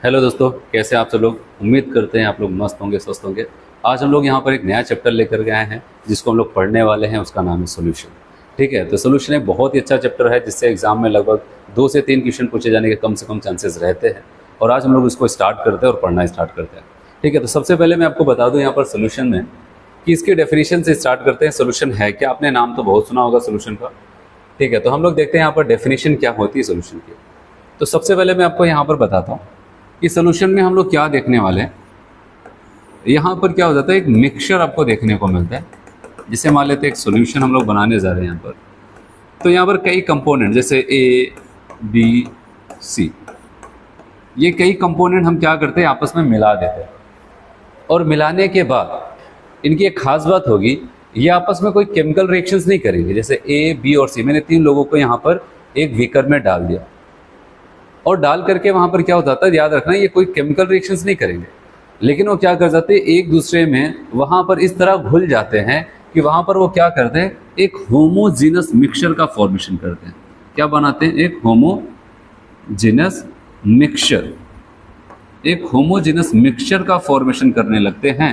Hello दोस्तों, कैसे आप सब लोग। उम्मीद करते हैं आप लोग मस्त होंगे, स्वस्थ होंगे। आज हम लोग यहाँ पर एक नया चैप्टर लेकर के आए हैं जिसको हम लोग पढ़ने वाले हैं। उसका नाम है सोल्यूशन। ठीक है, तो सोल्यूशन एक बहुत ही अच्छा चैप्टर है जिससे एग्जाम में लगभग 2 से 3 क्वेश्चन पूछे जाने के कम से कम चांसेस रहते हैं। और आज हम लोग इसको स्टार्ट करते हैं और पढ़ना स्टार्ट करते हैं। ठीक है, तो सबसे पहले मैं आपको बता दूँ यहाँ पर सोल्यूशन में कि इसके डेफिनेशन से स्टार्ट करते हैं। सोल्यूशन है क्या, आपने नाम तो बहुत सुना होगा सोल्यूशन का। ठीक है, तो हम लोग देखते हैं यहाँ पर डेफिनेशन क्या होती है सोल्यूशन की। तो सबसे पहले मैं आपको यहाँ पर बताता हूँ कि सोल्यूशन में हम लोग क्या देखने वाले हैं। यहाँ पर क्या हो जाता है, एक मिक्सचर आपको देखने को मिलता है। जिसे मान लेते हैं एक सोल्यूशन हम लोग बनाने जा रहे हैं यहाँ पर। तो यहाँ पर कई कंपोनेंट जैसे ए बी सी, ये कई कंपोनेंट हम क्या करते हैं आपस में मिला देते हैं। और मिलाने के बाद इनकी एक खास बात होगी, ये आपस में कोई केमिकल रिएक्शंस नहीं करेंगे। जैसे ए बी और सी, मैंने 3 लोगों को यहाँ पर एक बीकर में डाल दिया और डाल करके वहाँ पर क्या हो जाता है, याद रखना, ये कोई केमिकल रिएक्शंस नहीं करेंगे। लेकिन वो क्या कर जाते हैं, एक दूसरे में वहाँ पर इस तरह घुल जाते हैं कि वहाँ पर वो क्या करते हैं, एक होमोजीनस मिक्सचर का फॉर्मेशन करते हैं। क्या बनाते हैं, एक होमोजीनस मिक्सचर, एक होमोजीनस मिक्सचर का फॉर्मेशन करने लगते हैं।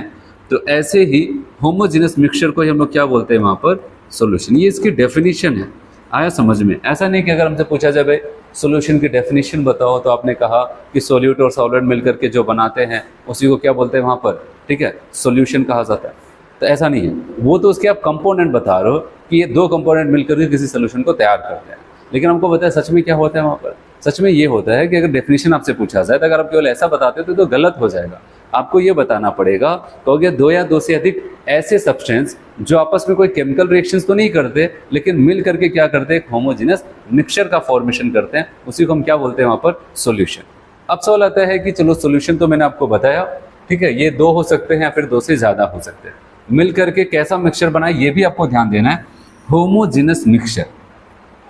तो ऐसे ही होमोजीनस मिक्सचर को हम लोग क्या बोलते हैं वहाँ पर, सोल्यूशन। ये इसकी डेफिनेशन है। आया समझ में। ऐसा नहीं कि अगर हमसे पूछा जाए भाई सॉल्यूशन की डेफिनेशन बताओ, तो आपने कहा कि सॉल्यूट और सॉल्वेंट मिलकर के जो बनाते हैं उसी को क्या बोलते हैं वहाँ पर, ठीक है, सॉल्यूशन कहा जाता है। तो ऐसा नहीं है, वो तो उसके आप कंपोनेंट बता रहे हो कि ये 2 कंपोनेंट मिलकर के किसी सॉल्यूशन को तैयार करते हैं। लेकिन हमको बताया सच में क्या होता है वहाँ पर। सच में ये होता है कि अगर डेफिनेशन आपसे पूछा जाए तो अगर आप केवल ऐसा बताते हो तो गलत हो जाएगा। आपको ये बताना पड़ेगा कहोगे 2 या 2 से अधिक ऐसे सब्सटेंस जो आपस में कोई केमिकल रिएक्शंस तो नहीं करते, लेकिन मिल करके क्या करते हैं, एक होमोजेनस मिक्सचर का फॉर्मेशन करते हैं। उसी को हम क्या बोलते हैं वहाँ पर, सॉल्यूशन। अब सवाल आता है कि चलो सॉल्यूशन तो मैंने आपको बताया, ठीक है, ये 2 हो सकते हैं या फिर 2 से ज़्यादा हो सकते हैं। मिल करके कैसा मिक्सचर बनाए ये भी आपको ध्यान देना है, होमोजेनस मिक्सचर।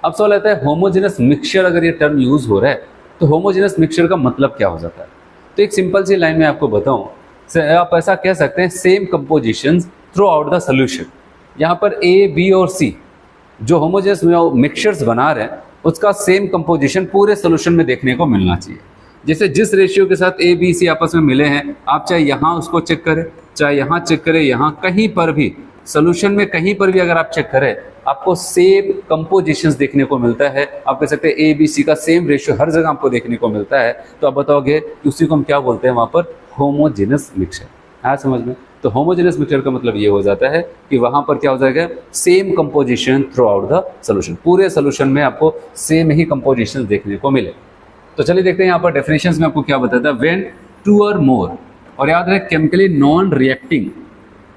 अब सवाल आता है होमोजेनस मिक्सचर, अगर ये टर्म यूज हो रहा है तो होमोजेनस मिक्सचर का मतलब क्या हो जाता है। तो एक सिंपल सी लाइन में आपको बताऊं, आप ऐसा कह सकते हैं, same compositions through out the solution. यहाँ पर ए बी और सी जो होमोजेनस मिक्सचर्स बना रहे हैं उसका सेम कंपोजिशन पूरे सोल्यूशन में देखने को मिलना चाहिए। जैसे जिस रेशियो के साथ ए बी सी आपस में मिले हैं, आप चाहे यहाँ उसको चेक करें, चाहे यहाँ चेक करें, यहाँ कहीं पर भी सोल्यूशन में कहीं पर भी अगर आप चेक करें आपको सेम कंपोजिशंस देखने को मिलता है। आप कह सकते हैं ए बी सी का सेम रेशियो हर जगह आपको देखने को मिलता है। तो आप बताओगे कि उसी को हम क्या बोलते हैं वहाँ पर, होमोजेनस मिक्सचर। आया समझ में। तो होमोजेनस मिक्सचर का मतलब ये हो जाता है कि वहाँ पर क्या हो जाएगा, same composition through out the solution. पूरे सोल्यूशन में आपको सेम ही कंपोजिशन देखने को मिले। तो चलिए देखते हैं यहाँ पर डेफिनेशंस में आपको क्या बताता है। व्हेन 2 or more, और याद रहे chemically non reacting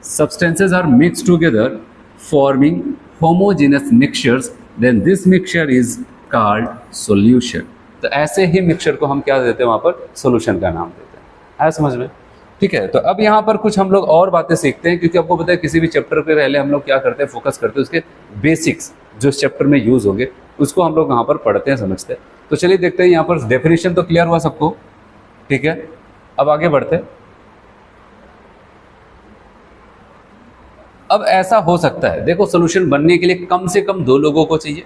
substances are mixed together forming homogeneous mixtures, then this mixture is called solution। तो ऐसे ही मिक्सचर को हम क्या देते हैं वहाँ पर, सोल्यूशन का नाम देते हैं। आया समझ में। ठीक है, तो अब यहाँ पर कुछ हम लोग और बातें सीखते हैं, क्योंकि आपको पता है किसी भी चैप्टर पे पहले हम लोग क्या करते हैं, फोकस करते हैं उसके बेसिक्स जो इस चैप्टर में यूज होंगे उसको हम लोग यहाँ पर पढ़ते हैं, समझते हैं। तो चलिए देखते हैं, यहाँ पर डेफिनेशन तो क्लियर हुआ सबको, ठीक है। अब आगे बढ़ते हैं। अब ऐसा हो सकता है, देखो सोल्यूशन बनने के लिए कम से कम 2 लोगों को चाहिए,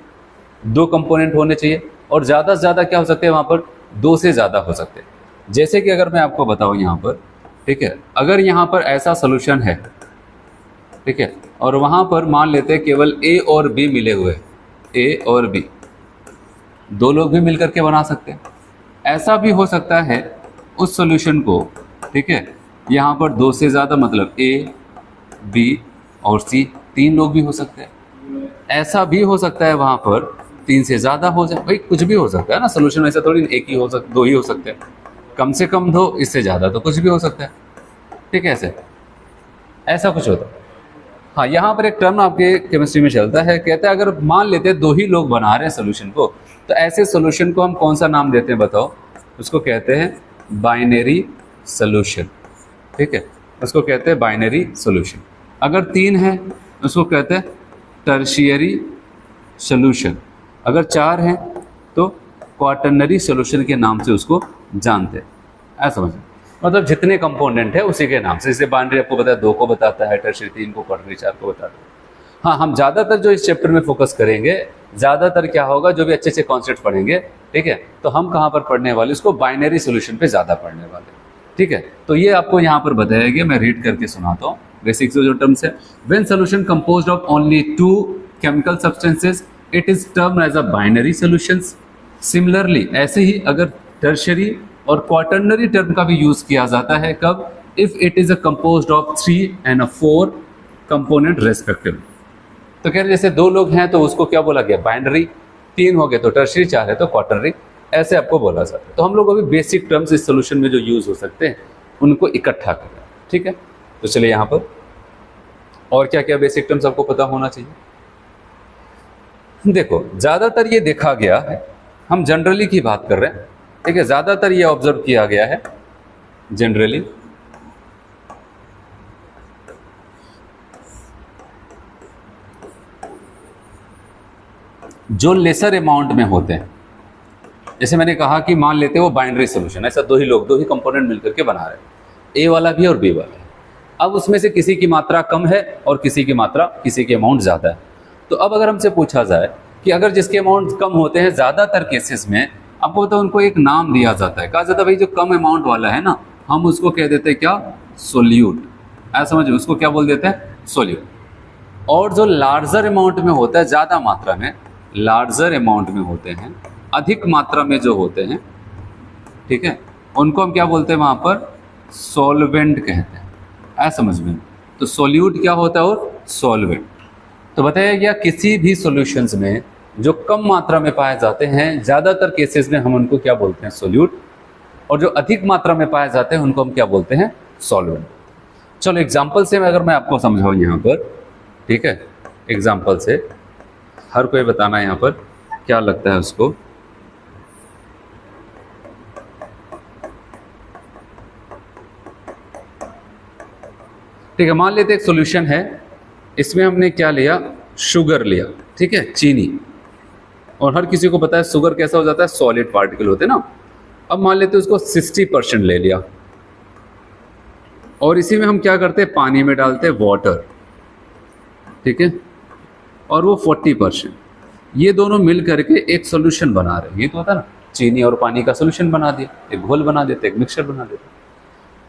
2 कंपोनेंट होने चाहिए, और ज़्यादा से ज़्यादा क्या हो सकते हैं वहाँ पर, 2 से ज़्यादा हो सकते हैं। जैसे कि अगर मैं आपको बताऊँ यहाँ पर, ठीक है, अगर यहाँ पर ऐसा सोल्यूशन है, ठीक है, और वहाँ पर मान लेते हैं केवल ए और बी मिले हुए, ए और बी 2 लोग भी मिल करके बना सकते हैं। ऐसा भी हो सकता है उस सोल्यूशन को, ठीक है, यहाँ पर 2 से ज़्यादा मतलब ए बी और सी 3 लोग भी हो सकते हैं। ऐसा भी हो सकता है वहाँ पर 3 से ज़्यादा हो जाए, भाई कुछ भी हो सकता है ना सोल्यूशन। ऐसा थोड़ी एक ही हो सकता, 2 ही हो सकते हैं, कम से कम 2, इससे ज़्यादा तो कुछ भी हो सकता है। ठीक है, ऐसा कुछ होता है। हाँ, यहाँ पर एक टर्म आपके केमिस्ट्री में चलता है, कहता है अगर मान लेते हैं 2 ही लोग बना रहे हैं सोल्यूशन को, तो ऐसे सोल्यूशन को हम कौन सा नाम देते हैं बताओ। उसको कहते हैं बाइनरी सोल्यूशन। ठीक है, उसको कहते हैं बाइनरी सोल्यूशन। अगर 3 है उसको कहते हैं टर्शियरी सोल्यूशन। अगर 4 हैं तो क्वाटर्नरी सोल्यूशन के नाम से उसको जानते हैं। ऐसा समझ, मतलब जितने कंपोनेंट है उसी के नाम से। जैसे बाइनरी आपको बताया 2 को बताता है, टर्शियरी 3 को, क्वाटर्नरी 4 को बताता है। हाँ, हम ज़्यादातर जो इस चैप्टर में फोकस करेंगे, ज़्यादातर क्या होगा, जो भी अच्छे अच्छे कॉन्सेप्ट पढ़ेंगे ठीक है। तो हम कहाँ पर पढ़ने वाले, इसको बाइनरी सोल्यूशन पे ज़्यादा पढ़ने वाले, ठीक है। तो ये आपको यहाँ पर बताया गया, मैं रीड करके सुनाता हूँ बेसिक जो टर्म्स है। When solution composed of only 2 chemical substances it is termed as a binary solutions. Similarly ऐसे ही अगर टर्शियरी और क्वाटर्नरी टर्म का भी यूज किया जाता है, कब, if it is a composed of 3 and 4 component respectively. तो कह रहे जैसे 2 लोग हैं तो उसको क्या बोला गया, बाइनरी, 3 हो गए तो टर्शियरी, 4 है तो क्वाटर्नरी, ऐसे आपको बोला जाता है। तो हम लोग अभी बेसिक टर्म्स इस सोल्यूशन में जो यूज हो सकते हैं उनको इकट्ठा कर रहे हैं, ठीक है। तो चलिए यहाँ पर और क्या क्या बेसिक टर्म्स आपको पता होना चाहिए। देखो ज्यादातर ये देखा गया है, हम जनरली की बात कर रहे हैं, ठीक है। ज्यादातर ये ऑब्जर्व किया गया है जनरली जो लेसर अमाउंट में होते हैं, जैसे मैंने कहा कि मान लेते हैं वो बाइनरी सोल्यूशन, ऐसा 2 ही लोग 2 ही कंपोनेंट मिलकर के बना रहे हैं, ए वाला भी और बी वाला है। अब उसमें से किसी की मात्रा कम है और किसी की अमाउंट ज़्यादा है। तो अब अगर हमसे पूछा जाए कि अगर जिसके अमाउंट कम होते हैं ज़्यादातर केसेस में, आपको तो उनको एक नाम दिया जाता है, कहा जाता है भाई जो कम अमाउंट वाला है ना, हम उसको कह देते हैं क्या, सोल्यूट, ऐसा समझो, उसको क्या बोल देते हैं, सोल्यूट। और जो लार्जर अमाउंट में होता है, ज़्यादा मात्रा में, लार्जर अमाउंट में होते हैं, अधिक मात्रा में जो होते हैं, ठीक है, उनको हम क्या बोलते हैं, वहाँ पर सॉल्वेंट कहते हैं, ऐसा समझ में। तो सोल्यूट क्या होता है और सॉल्वेंट। तो बताया गया किसी भी सॉल्यूशंस में जो कम मात्रा में पाए जाते हैं, ज़्यादातर केसेस में हम उनको क्या बोलते हैं, सोल्यूट, और जो अधिक मात्रा में पाए जाते हैं उनको हम क्या बोलते हैं, सॉल्वेंट। चलो एग्जाम्पल से अगर मैं आपको समझाऊँ यहाँ पर, ठीक है, एग्जाम्पल से हर कोई बताना यहाँ पर क्या लगता है उसको। ठीक है, मान लेते एक सॉल्यूशन है, इसमें हमने क्या लिया, शुगर लिया, ठीक है, चीनी, और हर किसी को पता है शुगर कैसा हो जाता है, सॉलिड पार्टिकल होते हैं ना। अब मान लेते उसको 60% ले लिया, और इसी में हम क्या करते हैं, पानी में डालते हैं वाटर, ठीक है, और वो 40%, ये दोनों मिल करके एक सॉल्यूशन बना रहे हैं। ये तो होता है ना, चीनी और पानी का सॉल्यूशन बना दिया, एक घोल बना देते, एक मिक्सचर बना देते।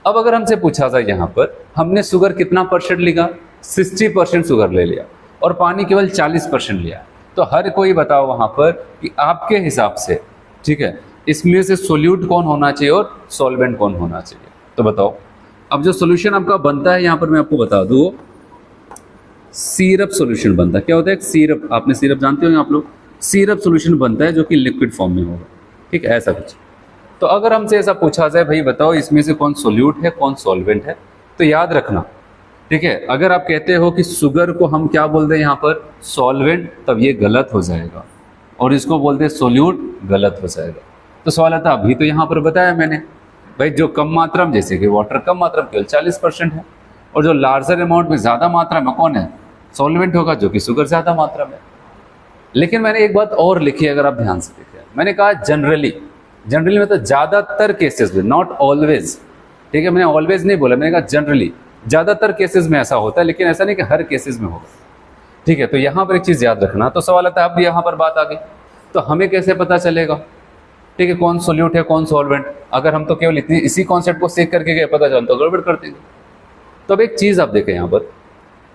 अब अगर हमसे पूछा जाए यहाँ पर, हमने शुगर कितना परसेंट लिया, 60% शुगर ले लिया, और पानी केवल 40% लिया, तो हर कोई बताओ वहाँ पर कि आपके हिसाब से, ठीक है, इसमें से सोल्यूट कौन होना चाहिए और सॉल्वेंट कौन होना चाहिए, तो बताओ। अब जो सोल्यूशन आपका बनता है यहाँ पर मैं आपको बता दूँ, सीरप सॉल्यूशन बनता है। क्या होता है, सीरप, आपने सीरप जानते हो आप लोग, सीरप सॉल्यूशन बनता है जो कि लिक्विड फॉर्म में होगा, ठीक है, ऐसा कुछ। तो अगर हमसे ऐसा पूछा जाए भाई बताओ इसमें से कौन सोल्यूट है कौन सॉल्वेंट है, तो याद रखना, ठीक है, अगर आप कहते हो कि शुगर को हम क्या बोल दें यहाँ पर, सॉल्वेंट, तब ये गलत हो जाएगा, और इसको बोल दे सोल्यूट, गलत हो जाएगा। तो सवाल आता अभी तो यहाँ पर बताया मैंने भाई, जो कम मात्रा में, जैसे कि वाटर कम मात्रा में केवल 40% है, और जो लार्जर अमाउंट में ज़्यादा मात्रा में कौन है, सॉल्वेंट होगा, जो कि शुगर ज़्यादा मात्रा में। लेकिन मैंने एक बात और लिखी है, अगर आप ध्यान से देखें, मैंने कहा जनरली, जनरली मतलब ज़्यादातर केसेस में, नॉट ऑलवेज, ठीक है, मैंने ऑलवेज नहीं बोला, मैंने कहा जनरली, ज़्यादातर केसेस में ऐसा होता है, लेकिन ऐसा नहीं कि हर केसेस में होगा, ठीक है। तो यहाँ पर एक चीज़ याद रखना। तो सवाल आता है, अब यहाँ पर बात आ गई, तो हमें कैसे पता चलेगा, ठीक है, कौन सोल्यूट है कौन सॉल्वेंट, अगर हम तो केवल इसी कॉन्सेप्ट को सीख करके गए, पता चलता तो गड़बड़ कर देंगे। तो अब एक चीज़ आप देखें यहाँ पर,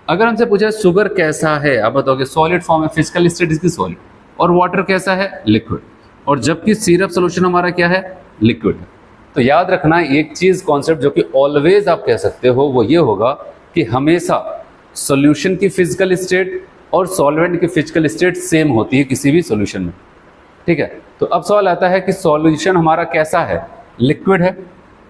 अगर हमसे पूछा शुगर कैसा है, आप बताओगे सॉलिड फॉर्म है, फिजिकल स्टेट इसकी सॉलिड, और वाटर कैसा है, लिक्विड, और जबकि सिरप सोल्यूशन हमारा क्या है, लिक्विड है। तो याद रखना एक चीज़, कॉन्सेप्ट जो कि ऑलवेज आप कह सकते हो, वो ये होगा कि हमेशा सॉल्यूशन की फिजिकल स्टेट और सॉल्वेंट की फिजिकल स्टेट सेम होती है किसी भी सॉल्यूशन में, ठीक है। तो अब सवाल आता है कि सॉल्यूशन हमारा कैसा है, लिक्विड है।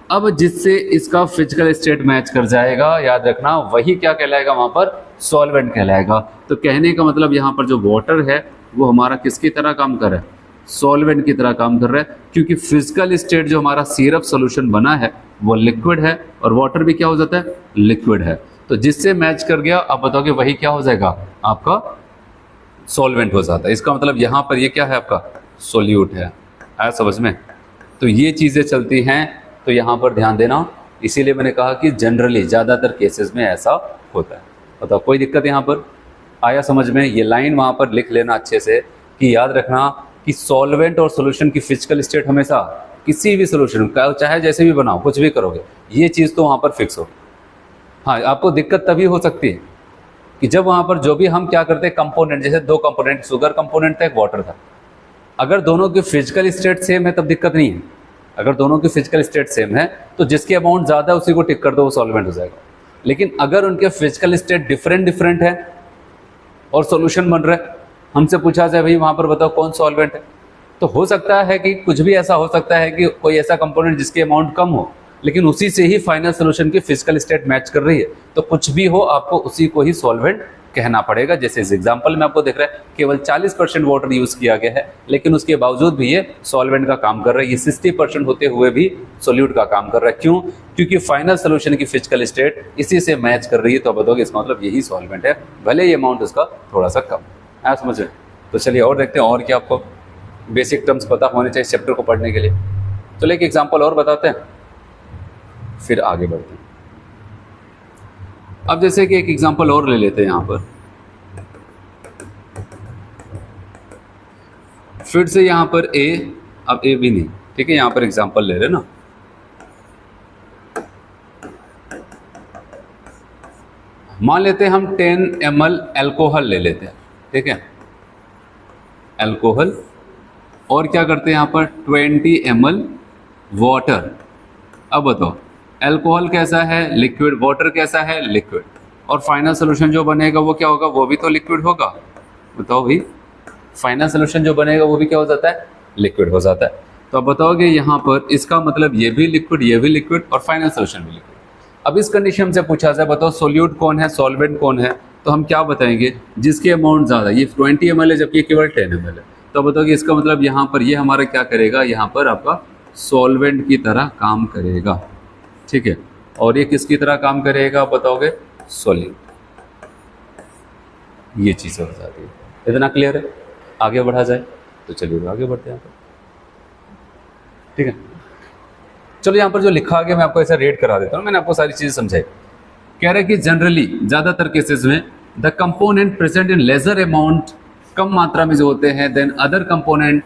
अब जिससे इसका फिजिकल स्टेट मैच कर जाएगा, याद रखना, वही क्या कहलाएगा, वहाँ पर सॉल्वेंट कहलाएगा। तो कहने का मतलब यहाँ पर जो वाटर है वो हमारा किसकी तरह काम कर रहा है, सॉल्वेंट की तरह काम कर रहा है, क्योंकि फिजिकल स्टेट जो हमारा सिरप सॉल्यूशन बना है वो लिक्विड है, और वाटर भी क्या हो जाता है, लिक्विड है। तो जिससे मैच कर गया, अब बताओगे वही क्या हो जाएगा, आपका सॉल्वेंट हो जाता है। इसका मतलब यहाँ पर ये क्या है, आपका सोल्यूट है, आया समझ में। तो ये चीज़ें चलती हैं, तो यहाँ पर ध्यान देना। इसीलिए मैंने कहा कि जनरली ज़्यादातर केसेस में ऐसा होता है। बताओ कोई दिक्कत यहाँ पर, आया समझ में। ये लाइन वहाँ पर लिख लेना अच्छे से कि याद रखना कि सॉल्वेंट और सॉल्यूशन की फिजिकल स्टेट हमेशा किसी भी सॉल्यूशन का चाहे जैसे भी बनाओ कुछ भी करोगे ये चीज़ तो वहाँ पर फिक्स होगी। हाँ, आपको दिक्कत तभी हो सकती है कि जब वहाँ पर जो भी हम क्या करते हैं कंपोनेंट, जैसे दो कंपोनेंट, शुगर कंपोनेंट था एक वाटर था, अगर दोनों की फिजिकल स्टेट सेम है तब दिक्कत नहीं है। अगर दोनों की फिजिकल स्टेट सेम है तो जिसकी अमाउंट ज़्यादा है उसी को टिक कर दो, वो सॉल्वेंट हो जाएगा। लेकिन अगर उनके फिजिकल स्टेट डिफरेंट है और सॉल्यूशन बन रहा है, हमसे पूछा जाए भाई वहाँ पर बताओ कौन सॉल्वेंट है, तो हो सकता है कि कुछ भी ऐसा हो सकता है कि कोई ऐसा कंपोनेंट जिसकी अमाउंट कम हो लेकिन उसी से ही फाइनल सॉल्यूशन की फिजिकल स्टेट मैच कर रही है, तो कुछ भी हो आपको उसी को ही सॉल्वेंट कहना पड़ेगा। जैसे इस एग्जांपल में आपको दिख रहा है केवल 40% वाटर यूज किया गया है लेकिन उसके बावजूद भी ये सॉल्वेंट का काम कर रहा है, ये 60% होते हुए भी सोल्यूट का काम कर रहा है। क्यों? क्योंकि फाइनल सॉल्यूशन की फिजिकल स्टेट इसी से मैच कर रही है। तो आप बताओगे इसका मतलब यही सॉल्वेंट है, भले ये अमाउंट उसका थोड़ा सा कम है। आप समझ रहे? तो चलिए और देखते हैं और क्या आपको बेसिक टर्म्स पता होने चाहिए चैप्टर को पढ़ने के लिए। चलिए एक एग्जाम्पल और बताते हैं फिर आगे बढ़ते हैं। अब जैसे कि एक एग्जांपल और ले लेते हैं यहां पर, फिर से यहां पर ए, अब ए भी नहीं, ठीक है, यहां पर एग्जांपल ले रहे ना। मान लेते हैं हम 10 ml अल्कोहल ले लेते हैं, ठीक है, अल्कोहल, और क्या करते हैं यहां पर 20 ml वाटर। अब बताओ अल्कोहल कैसा है? लिक्विड। वाटर कैसा है? लिक्विड। और फाइनल सोल्यूशन जो बनेगा वो क्या होगा? वो भी तो लिक्विड होगा। बताओ भाई, फाइनल सोल्यूशन जो बनेगा वो भी क्या हो जाता है? लिक्विड हो जाता है। तो अब बताओगे यहाँ पर इसका मतलब ये भी लिक्विड, ये भी लिक्विड और फाइनल सोल्यूशन भी लिक्विड। अब इस कंडीशन से पूछा जाए बताओ सोल्यूट कौन है, सॉल्वेंट कौन है, तो हम क्या बताएंगे? जिसकी अमाउंट ज़्यादा, ये 20 ml है जबकि केवल 10 ml है, तो बताओगे इसका मतलब यहाँ पर ये हमारा क्या करेगा? यहाँ पर आपका सॉल्वेंट की तरह काम करेगा, ठीक है। और ये किसकी तरह काम करेगा बताओगे? सॉल्यूट। ये चीज़ हो जाती है। इतना क्लियर है? आगे बढ़ा जाए तो चलिए आगे बढ़ते हैं, ठीक है। चलो यहाँ पर जो लिखा गया मैं आपको ऐसा रेड करा देता हूँ। मैंने आपको सारी चीज़ें समझाई। कह रहे कि जनरली ज़्यादातर केसेस में the component present in lesser amount, कम मात्रा में जो होते हैं, देन अदर कंपोनेंट,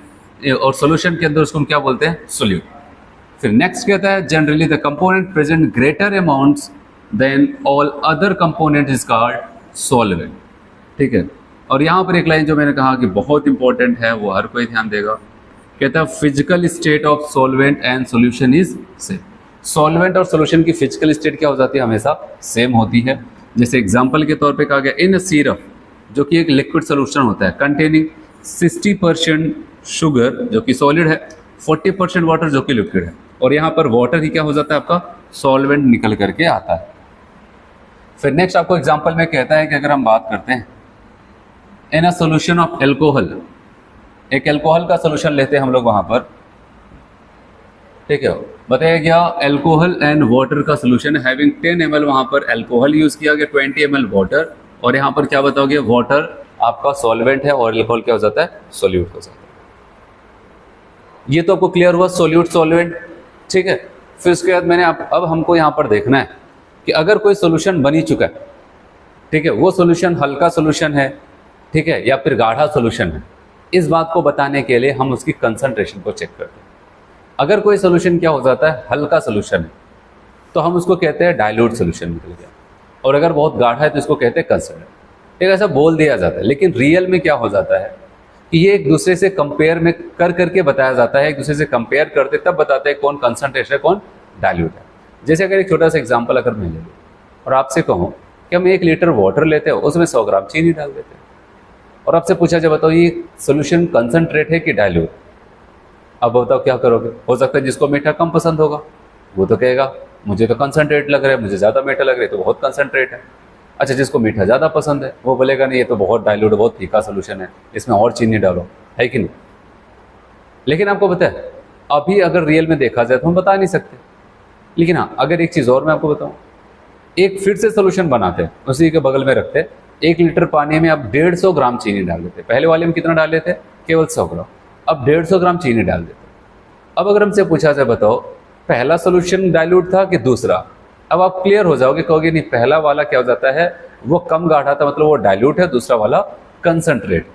और सॉल्यूशन के अंदर उसको हम क्या बोलते हैं? सोल्यूट। फिर नेक्स्ट कहता है generally the component present greater amounts than all other component is called solvent, ठीक है। और यहाँ पर एक लाइन जो मैंने कहा कि बहुत इंपॉर्टेंट है, वो हर कोई ध्यान देगा। कहता है physical state of solvent and solution is same. Solvent और सॉल्यूशन की फिजिकल स्टेट क्या हो जाती है? हमेशा सेम होती है। जैसे एग्जाम्पल के तौर पे कहा गया इन सिरप, जो कि एक लिक्विड सोल्यूशन होता है, कंटेनिंग 60% शुगर जो कि सॉलिड है, 40% वाटर जो कि लिक्विड है, और यहाँ पर वाटर ही क्या हो जाता है? आपका सॉल्वेंट निकल करके आता है। फिर नेक्स्ट आपको एग्जांपल में कहता है कि अगर हम बात करते हैं इन अ सोल्यूशन ऑफ एल्कोहल, एक एल्कोहल का सोल्यूशन लेते हैं हम लोग वहां पर, ठीक है, बताया गया एल्कोहल एंड वाटर का सोल्यूशन हैविंग 10 ml, वहां पर एल्कोहल यूज किया गया, 20 ml वाटर, और यहाँ पर क्या बताओगे? वाटर आपका सॉल्वेंट है और एल्कोहल क्या हो जाता है? सोल्यूट हो जाता है। ये तो आपको क्लियर हुआ, सोल्यूट सॉल्वेंट, ठीक है। फिर उसके बाद मैंने अब हमको यहाँ पर देखना है कि अगर कोई सोल्यूशन बन ही चुका है, ठीक है, वो सोल्यूशन हल्का सोल्यूशन है, ठीक है, या फिर गाढ़ा सोल्यूशन है, इस बात को बताने के लिए हम उसकी कंसंट्रेशन को चेक करते हैं। अगर कोई सोल्यूशन क्या हो जाता है? हल्का सोल्यूशन है, तो हम उसको कहते हैं डाइल्यूट सोल्यूशन निकल गया, और अगर बहुत गाढ़ा है तो इसको कहते हैं कंसंट्रेट, ठीक है, ऐसा बोल दिया जाता है। लेकिन रियल में क्या हो जाता है कि ये एक दूसरे से कंपेयर में कर करके बताया जाता है, एक दूसरे से कंपेयर करते तब बताते हैं कौन कंसंट्रेशन है, कौन डाइल्यूट है। जैसे अगर एक छोटा सा एग्जांपल अगर मैं ले लूँ और आपसे कहूँ कि हम 1 लीटर वाटर लेते हो, उसमें 100 ग्राम चीनी डाल देते हैं, और आपसे पूछा जाए बताओ ये सोल्यूशन कंसंट्रेट है कि डाइल्यूट? अब बताओ क्या करोगे? हो सकता है जिसको मीठा कम पसंद होगा वो तो कहेगा मुझे तो कंसंट्रेट लग रहा है, मुझे ज़्यादा मीठा लग रहा है तो बहुत कंसंट्रेट है। अच्छा, जिसको मीठा ज़्यादा पसंद है वो बोलेगा नहीं ये तो बहुत डाइल्यूट, बहुत फीका सोल्यूशन है, इसमें और चीनी डालो, है कि नहीं? लेकिन आपको पता है अभी अगर रियल में देखा जाए तो हम बता नहीं सकते। लेकिन हाँ, अगर एक चीज़ और मैं आपको बताऊँ, एक फिर से सोल्यूशन बनाते हैं, उसी के बगल में रखते हैं, 1 लीटर पानी में आप 150 ग्राम चीनी डाल देते। पहले वाले में कितना डाल लेते? केवल 100 ग्राम, अब 150 ग्राम चीनी डाल देते। अब अगर हमसे पूछा जाए बताओ पहला सोल्यूशन डाइल्यूट था कि दूसरा, अब आप क्लियर हो जाओगे, कहोगे नहीं पहला वाला क्या हो जाता है वो कम गाढ़ा था मतलब वो डाइल्यूट है, दूसरा वाला कंसंट्रेट।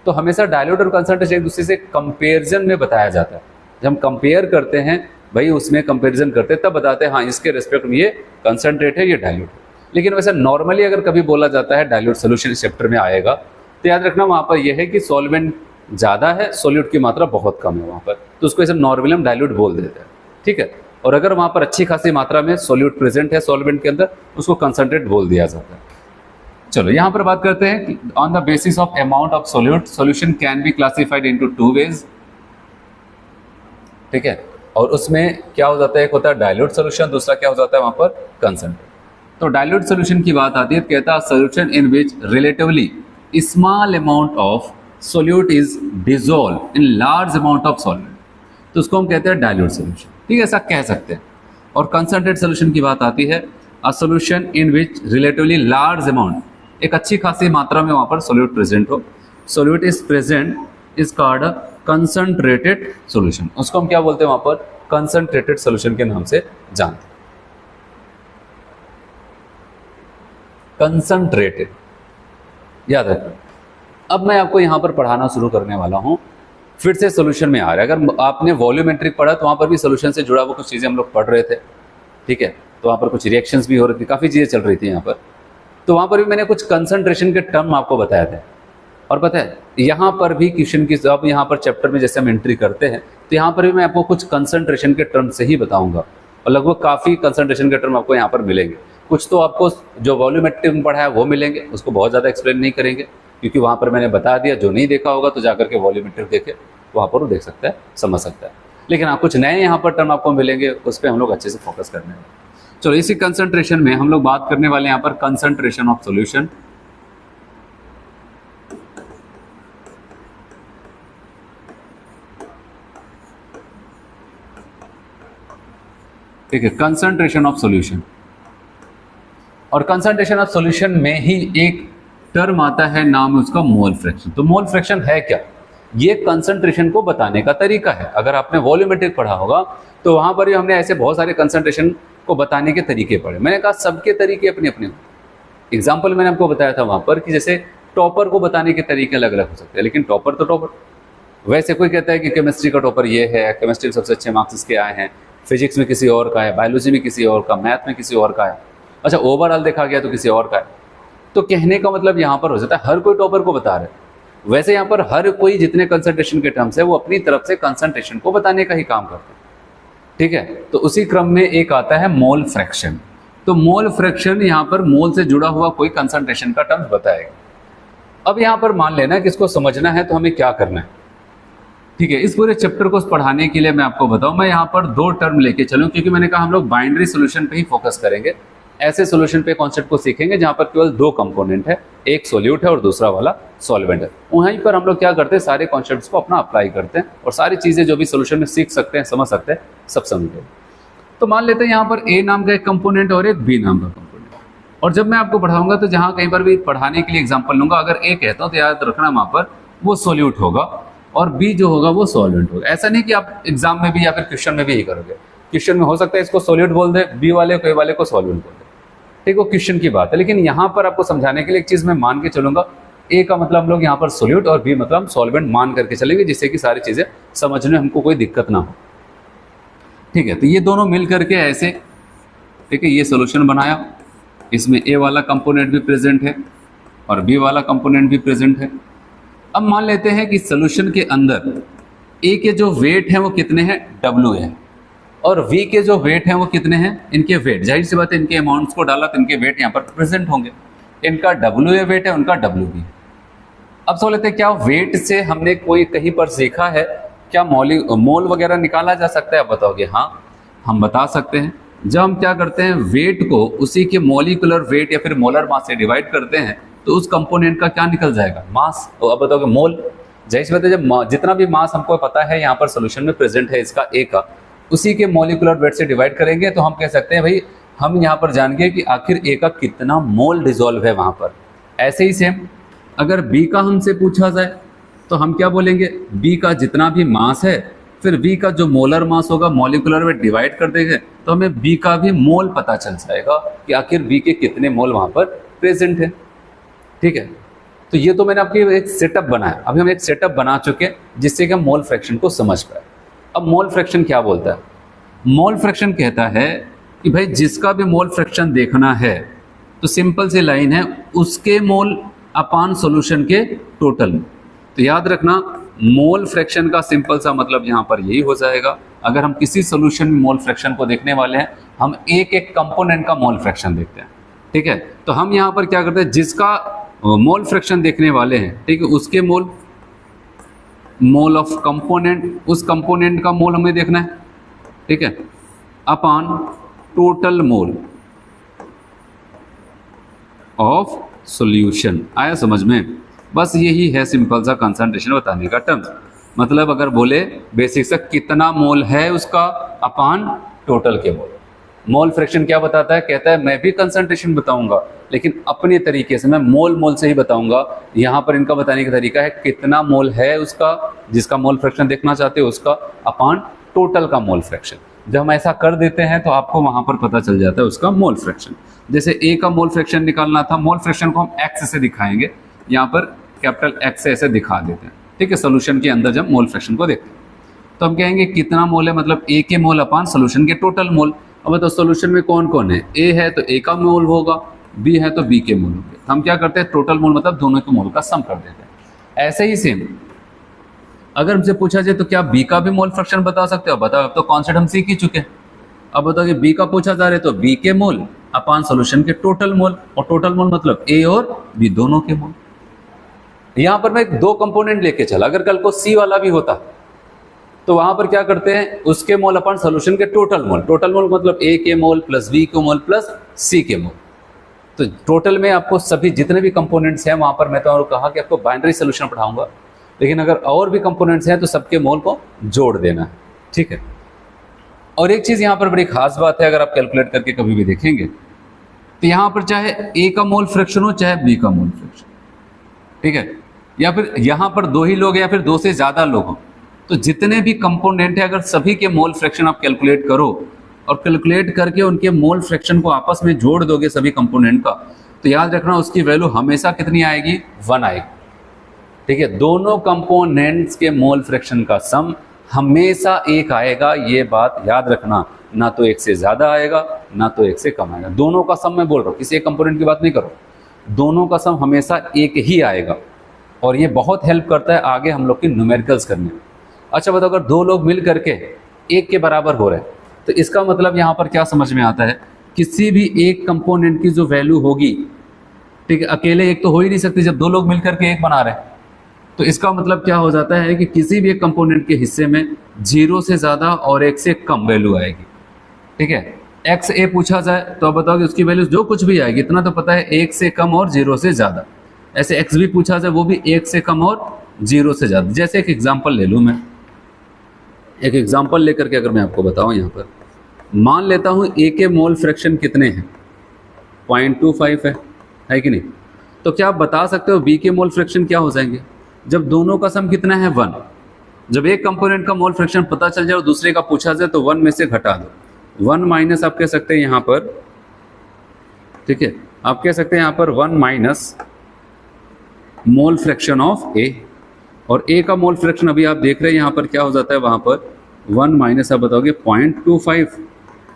तो हमेशा डाइल्यूट और कंसंट्रेशन एक दूसरे से कंपेरिजन में बताया जाता है। जब हम कंपेयर करते हैं भाई, उसमें कंपेरिजन करते हैं तब बताते हैं हाँ इसके रेस्पेक्ट में ये कंसंट्रेट है, ये डाइल्यूट है। लेकिन वैसे नॉर्मली अगर कभी बोला जाता है डाइल्यूट सोल्यूशन इस चैप्टर में आएगा, तो याद रखना वहाँ पर यह है कि सॉल्वेंट ज़्यादा है, सोल्यूट की मात्रा बहुत कम है वहाँ पर, तो उसको ऐसे नॉर्मली हम डाइल्यूट बोल देते हैं, ठीक है। और अगर वहाँ पर अच्छी खासी मात्रा में सोल्यूट प्रेजेंट है सॉल्वेंट के अंदर, उसको कंसंट्रेट बोल दिया जाता है। चलो यहाँ पर बात करते हैं, on the basis of amount of solute solution can be classified into two ways, ठीक है। और उसमें क्या हो जाता है, एक होता है डाइल्यूट सोल्यूशन, दूसरा क्या हो जाता है वहाँ पर कंसंट्रेट। तो डाइल्यूट सोल्यूशन की बात आती है, कहता है solution in which relatively small amount of solute is dissolve in large amount of solvent, तो उसको हम कहते हैं डाइल्यूट सोल्यूशन, ठीक है, ऐसा कह सकते हैं। और कंसंट्रेट सोल्यूशन की बात आती है, a solution in which relatively large amount, एक अच्छी खासी मात्रा में वहाँ पर सोल्यूट प्रेजेंट हो, solute is present is called concentrated solution, उसको हम क्या बोलते हैं वहाँ पर कंसंट्रेटेड सोल्यूशन के नाम से जानते हैं। कंसंट्रेटेड याद रखना। अब मैं आपको यहाँ पर पढ़ाना शुरू करने वाला हूँ, फिर से सोल्यूशन में आ रहा है। अगर आपने वॉल्यूमेट्रिक पढ़ा तो वहाँ पर भी सोल्यूशन से जुड़ा हुआ कुछ चीज़ें हम लोग पढ़ रहे थे, ठीक है, तो वहाँ पर कुछ रिएक्शंस भी हो रही थी, काफ़ी चीज़ें चल रही थी यहाँ पर। तो वहाँ पर भी मैंने कुछ कंसंट्रेशन के टर्म आपको बताया था। और पता है यहाँ पर भी क्वेश्चन की, अब यहाँ पर चैप्टर में जैसे हम एंट्री करते हैं तो यहाँ पर भी मैं आपको कुछ कंसंट्रेशन के टर्म से ही बताऊंगा, और लगभग काफ़ी कंसंट्रेशन के टर्म आपको यहाँ पर मिलेंगे। कुछ तो आपको जो वॉल्यूमेट्रिक में पढ़ा है वो मिलेंगे, उसको बहुत ज़्यादा एक्सप्लेन नहीं करेंगे क्योंकि वहाँ पर मैंने बता दिया। जो नहीं देखा होगा तो जाकर के वॉल्यूमेट्रिक देखे, वहाँ पर वो देख सकता है, समझ सकता है। लेकिन हाँ कुछ नए यहाँ पर टर्म आपको मिलेंगे, उस पर हम लोग अच्छे से फोकस करने वाले। चलो इसी कंसंट्रेशन में हम लोग बात करने वाले यहाँ पर कंसंट्रेशन ऑफ सॉल्यूशन। ठीक है, कंसंट्रेशन ऑफ सॉल्यूशन। और कंसंट्रेशन ऑफ सॉल्यूशन में ही एक टर्म आता है, नाम है उसका मोल फ्रैक्शन। तो मोल फ्रैक्शन है क्या? ये कंसंट्रेशन को बताने का तरीका है। अगर आपने वॉल्यूमेट्रिक पढ़ा होगा तो वहां पर भी हमने ऐसे बहुत सारे कंसंट्रेशन को बताने के तरीके पढ़े। मैंने कहा सबके तरीके अपने अपने। एग्जाम्पल मैंने आपको बताया था वहां पर कि जैसे टॉपर को बताने के तरीके अलग अलग हो सकते हैं, लेकिन टॉपर तो टॉपर। वैसे कोई कहता है कि केमिस्ट्री का टॉपर ये है, केमिस्ट्री में सबसे अच्छे मार्क्स इसके आए हैं, फिजिक्स में किसी और का है, बायोलॉजी में किसी और का, मैथ में किसी और का है, अच्छा ओवरऑल देखा गया तो किसी और का है। तो कहने का मतलब यहाँ पर हो जाता है हर कोई टॉपर को बता रहे। वैसे यहाँ पर हर कोई जितने कंसंट्रेशन के टर्म्स है वो अपनी तरफ से कंसंट्रेशन को बताने का ही काम करते हैं, ठीक है। तो उसी क्रम में एक आता है मोल फ्रैक्शन। तो मोल फ्रैक्शन यहाँ पर मोल से जुड़ा हुआ कोई कंसंट्रेशन का टर्म बताएगा। अब यहाँ पर मान लेना कि इसको समझना है तो हमें क्या करना है, ठीक है। इस पूरे चैप्टर को पढ़ाने के लिए मैं आपको बताऊं, मैं यहाँ पर दो टर्म लेके चलूं क्योंकि मैंने कहा हम लोग बाइनरी सॉल्यूशन पे ही फोकस करेंगे। ऐसे सॉल्यूशन पे कॉन्सेप्ट को सीखेंगे जहाँ पर केवल दो कंपोनेंट है, एक सोल्यूट है और दूसरा वाला सॉल्वेंट है। वहीं पर हम लोग क्या करते हैं, सारे कॉन्सेप्ट्स को अपना अप्लाई करते हैं और सारी चीज़ें जो भी सॉल्यूशन में सीख सकते हैं, समझ सकते हैं, सब समझते हैं। तो मान लेते हैं यहाँ पर ए नाम का एक कंपोनेंट और एक बी नाम का कंपोनेंट। और जब मैं आपको पढ़ाऊंगा तो जहाँ कहीं पर भी पढ़ाने के लिए एग्जाम्पल लूंगा, अगर ए कहता हूँ तो याद रखना वहाँ पर वो सोल्यूट होगा और बी जो होगा वो सॉल्वेंट होगा। ऐसा नहीं कि आप एग्जाम में भी या फिर क्वेश्चन में भी यही करोगे। क्वेश्चन में हो सकता है इसको सोल्यूट बोल दे, बी वाले को ए वाले को सॉल्वेंट बोल दे, ठीक, वो क्वेश्चन की बात है। लेकिन यहाँ पर आपको समझाने के लिए एक चीज़ मैं मान के चलूंगा, ए का मतलब हम लोग यहाँ पर सोल्यूट और बी मतलब सॉल्वेंट मान करके चलेंगे, जिससे कि सारी चीज़ें समझने में हमको कोई दिक्कत ना हो, ठीक है। तो ये दोनों मिल करके ऐसे, ठीक है, ये सोल्यूशन बनाया, इसमें ए वाला कंपोनेंट भी प्रेजेंट है और बी वाला कंपोनेंट भी प्रेजेंट है। अब मान लेते हैं कि सोल्यूशन के अंदर ए के जो वेट हैं वो कितने हैं, डब्ल्यू है, और वी के जो वेट हैं वो कितने हैं, इनके वेट। जाहिर सी बात है इनके अमाउंट्स को डाला तो इनके वेट यहाँ पर प्रेजेंट होंगे। इनका डब्ल्यू ए वेट है, उनका डब्ल्यू बी। अब सवाल लेते हैं क्या वेट से हमने कोई कहीं पर सीखा है, क्या मोल वगैरह निकाला जा सकता है? आप बताओगे हाँ, हम बता सकते हैं। जब हम क्या करते हैं, वेट को उसी के मॉलिक्यूलर वेट या फिर मोलर मास से डिवाइड करते हैं तो उस कंपोनेंट का क्या निकल जाएगा, मास। तो अब बताओगे मोल। जाहिर सी बात है जब जितना भी मास हमको पता है यहाँ पर सोल्यूशन में प्रेजेंट है इसका ए का, उसी के मॉलिक्यूलर वेट से डिवाइड करेंगे तो हम कह सकते हैं भाई हम यहाँ पर जान गए कि आखिर ए का कितना मोल डिसॉल्व है वहाँ पर। ऐसे ही सेम अगर बी का हमसे पूछा जाए तो हम क्या बोलेंगे, बी का जितना भी मास है फिर बी का जो मोलर मास होगा मॉलिक्यूलर वेट डिवाइड कर देंगे तो हमें बी का भी मोल पता चल जाएगा कि आखिर बी के कितने मोल वहाँ पर प्रेजेंट है, ठीक है। तो ये तो मैंने आपके एक सेटअप बनाया, अभी हम एक सेटअप बना चुके हैं जिससे कि हम मोल फ्रैक्शन को समझ पाए। अब मोल फ्रैक्शन क्या बोलता है? मोल फ्रैक्शन कहता है कि भाई जिसका भी मोल फ्रैक्शन देखना है तो सिंपल सी लाइन है, उसके मोल अपान सॉल्यूशन के टोटल। तो याद रखना मोल फ्रैक्शन का सिंपल सा मतलब यहाँ पर यही हो जाएगा। अगर हम किसी सॉल्यूशन में मोल फ्रैक्शन को देखने वाले हैं, हम एक एक कंपोनेंट का मोल फ्रैक्शन देखते हैं, ठीक है। तो हम यहाँ पर क्या करते हैं, जिसका मोल फ्रैक्शन देखने वाले हैं, ठीक है, उसके मोल ऑफ कंपोनेंट, उस कंपोनेंट का मोल हमें देखना है, ठीक है, अपान टोटल मोल ऑफ सॉल्यूशन। आया समझ में? बस यही है सिंपल सा कंसंट्रेशन बताने का टर्म्स। मतलब अगर बोले बेसिक से कितना मोल है उसका अपान टोटल के मोल। मोल फ्रैक्शन क्या बताता है? कहता है मैं भी कंसंट्रेशन बताऊंगा लेकिन अपने तरीके से, मैं मोल से ही बताऊंगा। यहाँ पर इनका बताने का तरीका है कितना मोल है उसका, जिसका मोल फ्रैक्शन देखना चाहते हो उसका, अपान टोटल का मोल फ्रैक्शन। जब हम ऐसा कर देते हैं तो आपको वहां पर पता चल जाता है उसका मोल फ्रैक्शन। जैसे ए का मोल फ्रैक्शन निकालना था, मोल फ्रैक्शन को हम एक्स से दिखाएंगे, यहाँ पर कैपिटल एक्स से ऐसे दिखा देते हैं, ठीक है। सोल्यूशन के अंदर जब मोल फ्रैक्शन को देखते हैं तो हम कहेंगे कितना मोल है, मतलब ए के मोल अपान सोल्यूशन के टोटल मोल। अब तो सोल्यूशन में कौन कौन है? ए है तो ए का मोल होगा, बी है तो बी के मोल होंगे। हम क्या करते हैं, टोटल मोल मतलब दोनों के मोल का सम कर देते हैं। ऐसे ही सेम अगर हमसे पूछा जाए तो क्या बी का भी मोल फ्रैक्शन बता सकते हो? बताओ, अब तो कॉन्सेप्ट हम सीख ही चुके हैं। अब बताओ कि बी का पूछा जा रहा है तो बी के मोल अपान सोल्यूशन के टोटल मोल, और टोटल मोल मतलब ए और बी दोनों के मोल। यहां पर मैं दो कंपोनेंट लेके चला, अगर कल को सी वाला भी होता तो वहां पर क्या करते हैं, उसके मोल अपान सोल्यूशन के टोटल मोल। टोटल मोल मतलब ए के मोल प्लस बी के मोल प्लस सी के मोल। तो टोटल में आपको सभी जितने भी कंपोनेंट्स हैं वहां पर मैं तो कहा कि आपको बाइनरी सोल्यूशन पढ़ाऊंगा, लेकिन अगर और भी कंपोनेंट्स हैं तो सबके मोल को जोड़ देना है, ठीक है। और एक चीज यहां पर बड़ी खास बात है, अगर आप कैलकुलेट करके कभी भी देखेंगे तो यहां पर चाहे ए का मोल फ्रैक्शन हो चाहे बी का मोल फ्रैक्शन, ठीक है, या फिर यहां पर दो ही लोग या फिर दो से ज्यादा लोग हों, तो जितने भी कंपोनेंट है अगर सभी के मोल फ्रैक्शन आप कैलकुलेट करो और कैलकुलेट करके उनके मोल फ्रैक्शन को आपस में जोड़ दोगे सभी कंपोनेंट का, तो याद रखना उसकी वैल्यू हमेशा कितनी आएगी? 1 आएगी, ठीक है। दोनों कंपोनेंट्स के मोल फ्रैक्शन का सम हमेशा 1 आएगा, ये बात याद रखना। ना तो 1 से ज्यादा आएगा ना तो 1 से कम आएगा, दोनों का सम मैं बोल रहा हूँ, किसी एक कंपोनेंट की बात नहीं करो, दोनों का सम हमेशा 1 ही आएगा। और ये बहुत हेल्प करता है आगे हम लोग की न्यूमेरिकल्स करने में। अच्छा बताओ, अगर दो लोग मिल करके 1 के बराबर हो रहे हैं तो इसका मतलब यहाँ पर क्या समझ में आता है, किसी भी एक कंपोनेंट की जो वैल्यू होगी, ठीक है, अकेले एक तो हो ही नहीं सकती, जब दो लोग मिलकर के 1 बना रहे हैं तो इसका मतलब क्या हो जाता है कि किसी भी एक कंपोनेंट के हिस्से में 0 से ज़्यादा और 1 से कम वैल्यू आएगी, ठीक है। एक्स ए पूछा जाए तो आप बताओ कि उसकी वैल्यू जो कुछ भी आएगी, इतना तो पता है 1 से कम और 0 से ज़्यादा। ऐसे एक्स भी पूछा जाए वो भी 1 से कम और 0 से ज़्यादा। जैसे एक एग्जाम्पल ले लूँ, मैं एक एग्जाम्पल लेकर के अगर मैं आपको बताऊँ, यहाँ पर मान लेता हूँ ए के मोल फ्रैक्शन कितने हैं? 0.25 है कि नहीं? तो क्या आप बता सकते हो बी के मोल फ्रैक्शन क्या हो जाएंगे जब दोनों का सम कितना है? 1। जब एक कंपोनेंट का मोल फ्रैक्शन पता चल जाए और दूसरे का पूछा जाए तो 1 में से घटा दो। 1 माइनस आप कह सकते हैं यहाँ पर, ठीक है, आप कह सकते हैं यहाँ पर 1 माइनस मोल फ्रैक्शन ऑफ ए, और ए का मोल फ्रैक्शन अभी आप देख रहे हैं यहाँ पर क्या हो जाता है, वहाँ पर 1 माइनस आप बताओगे 0.25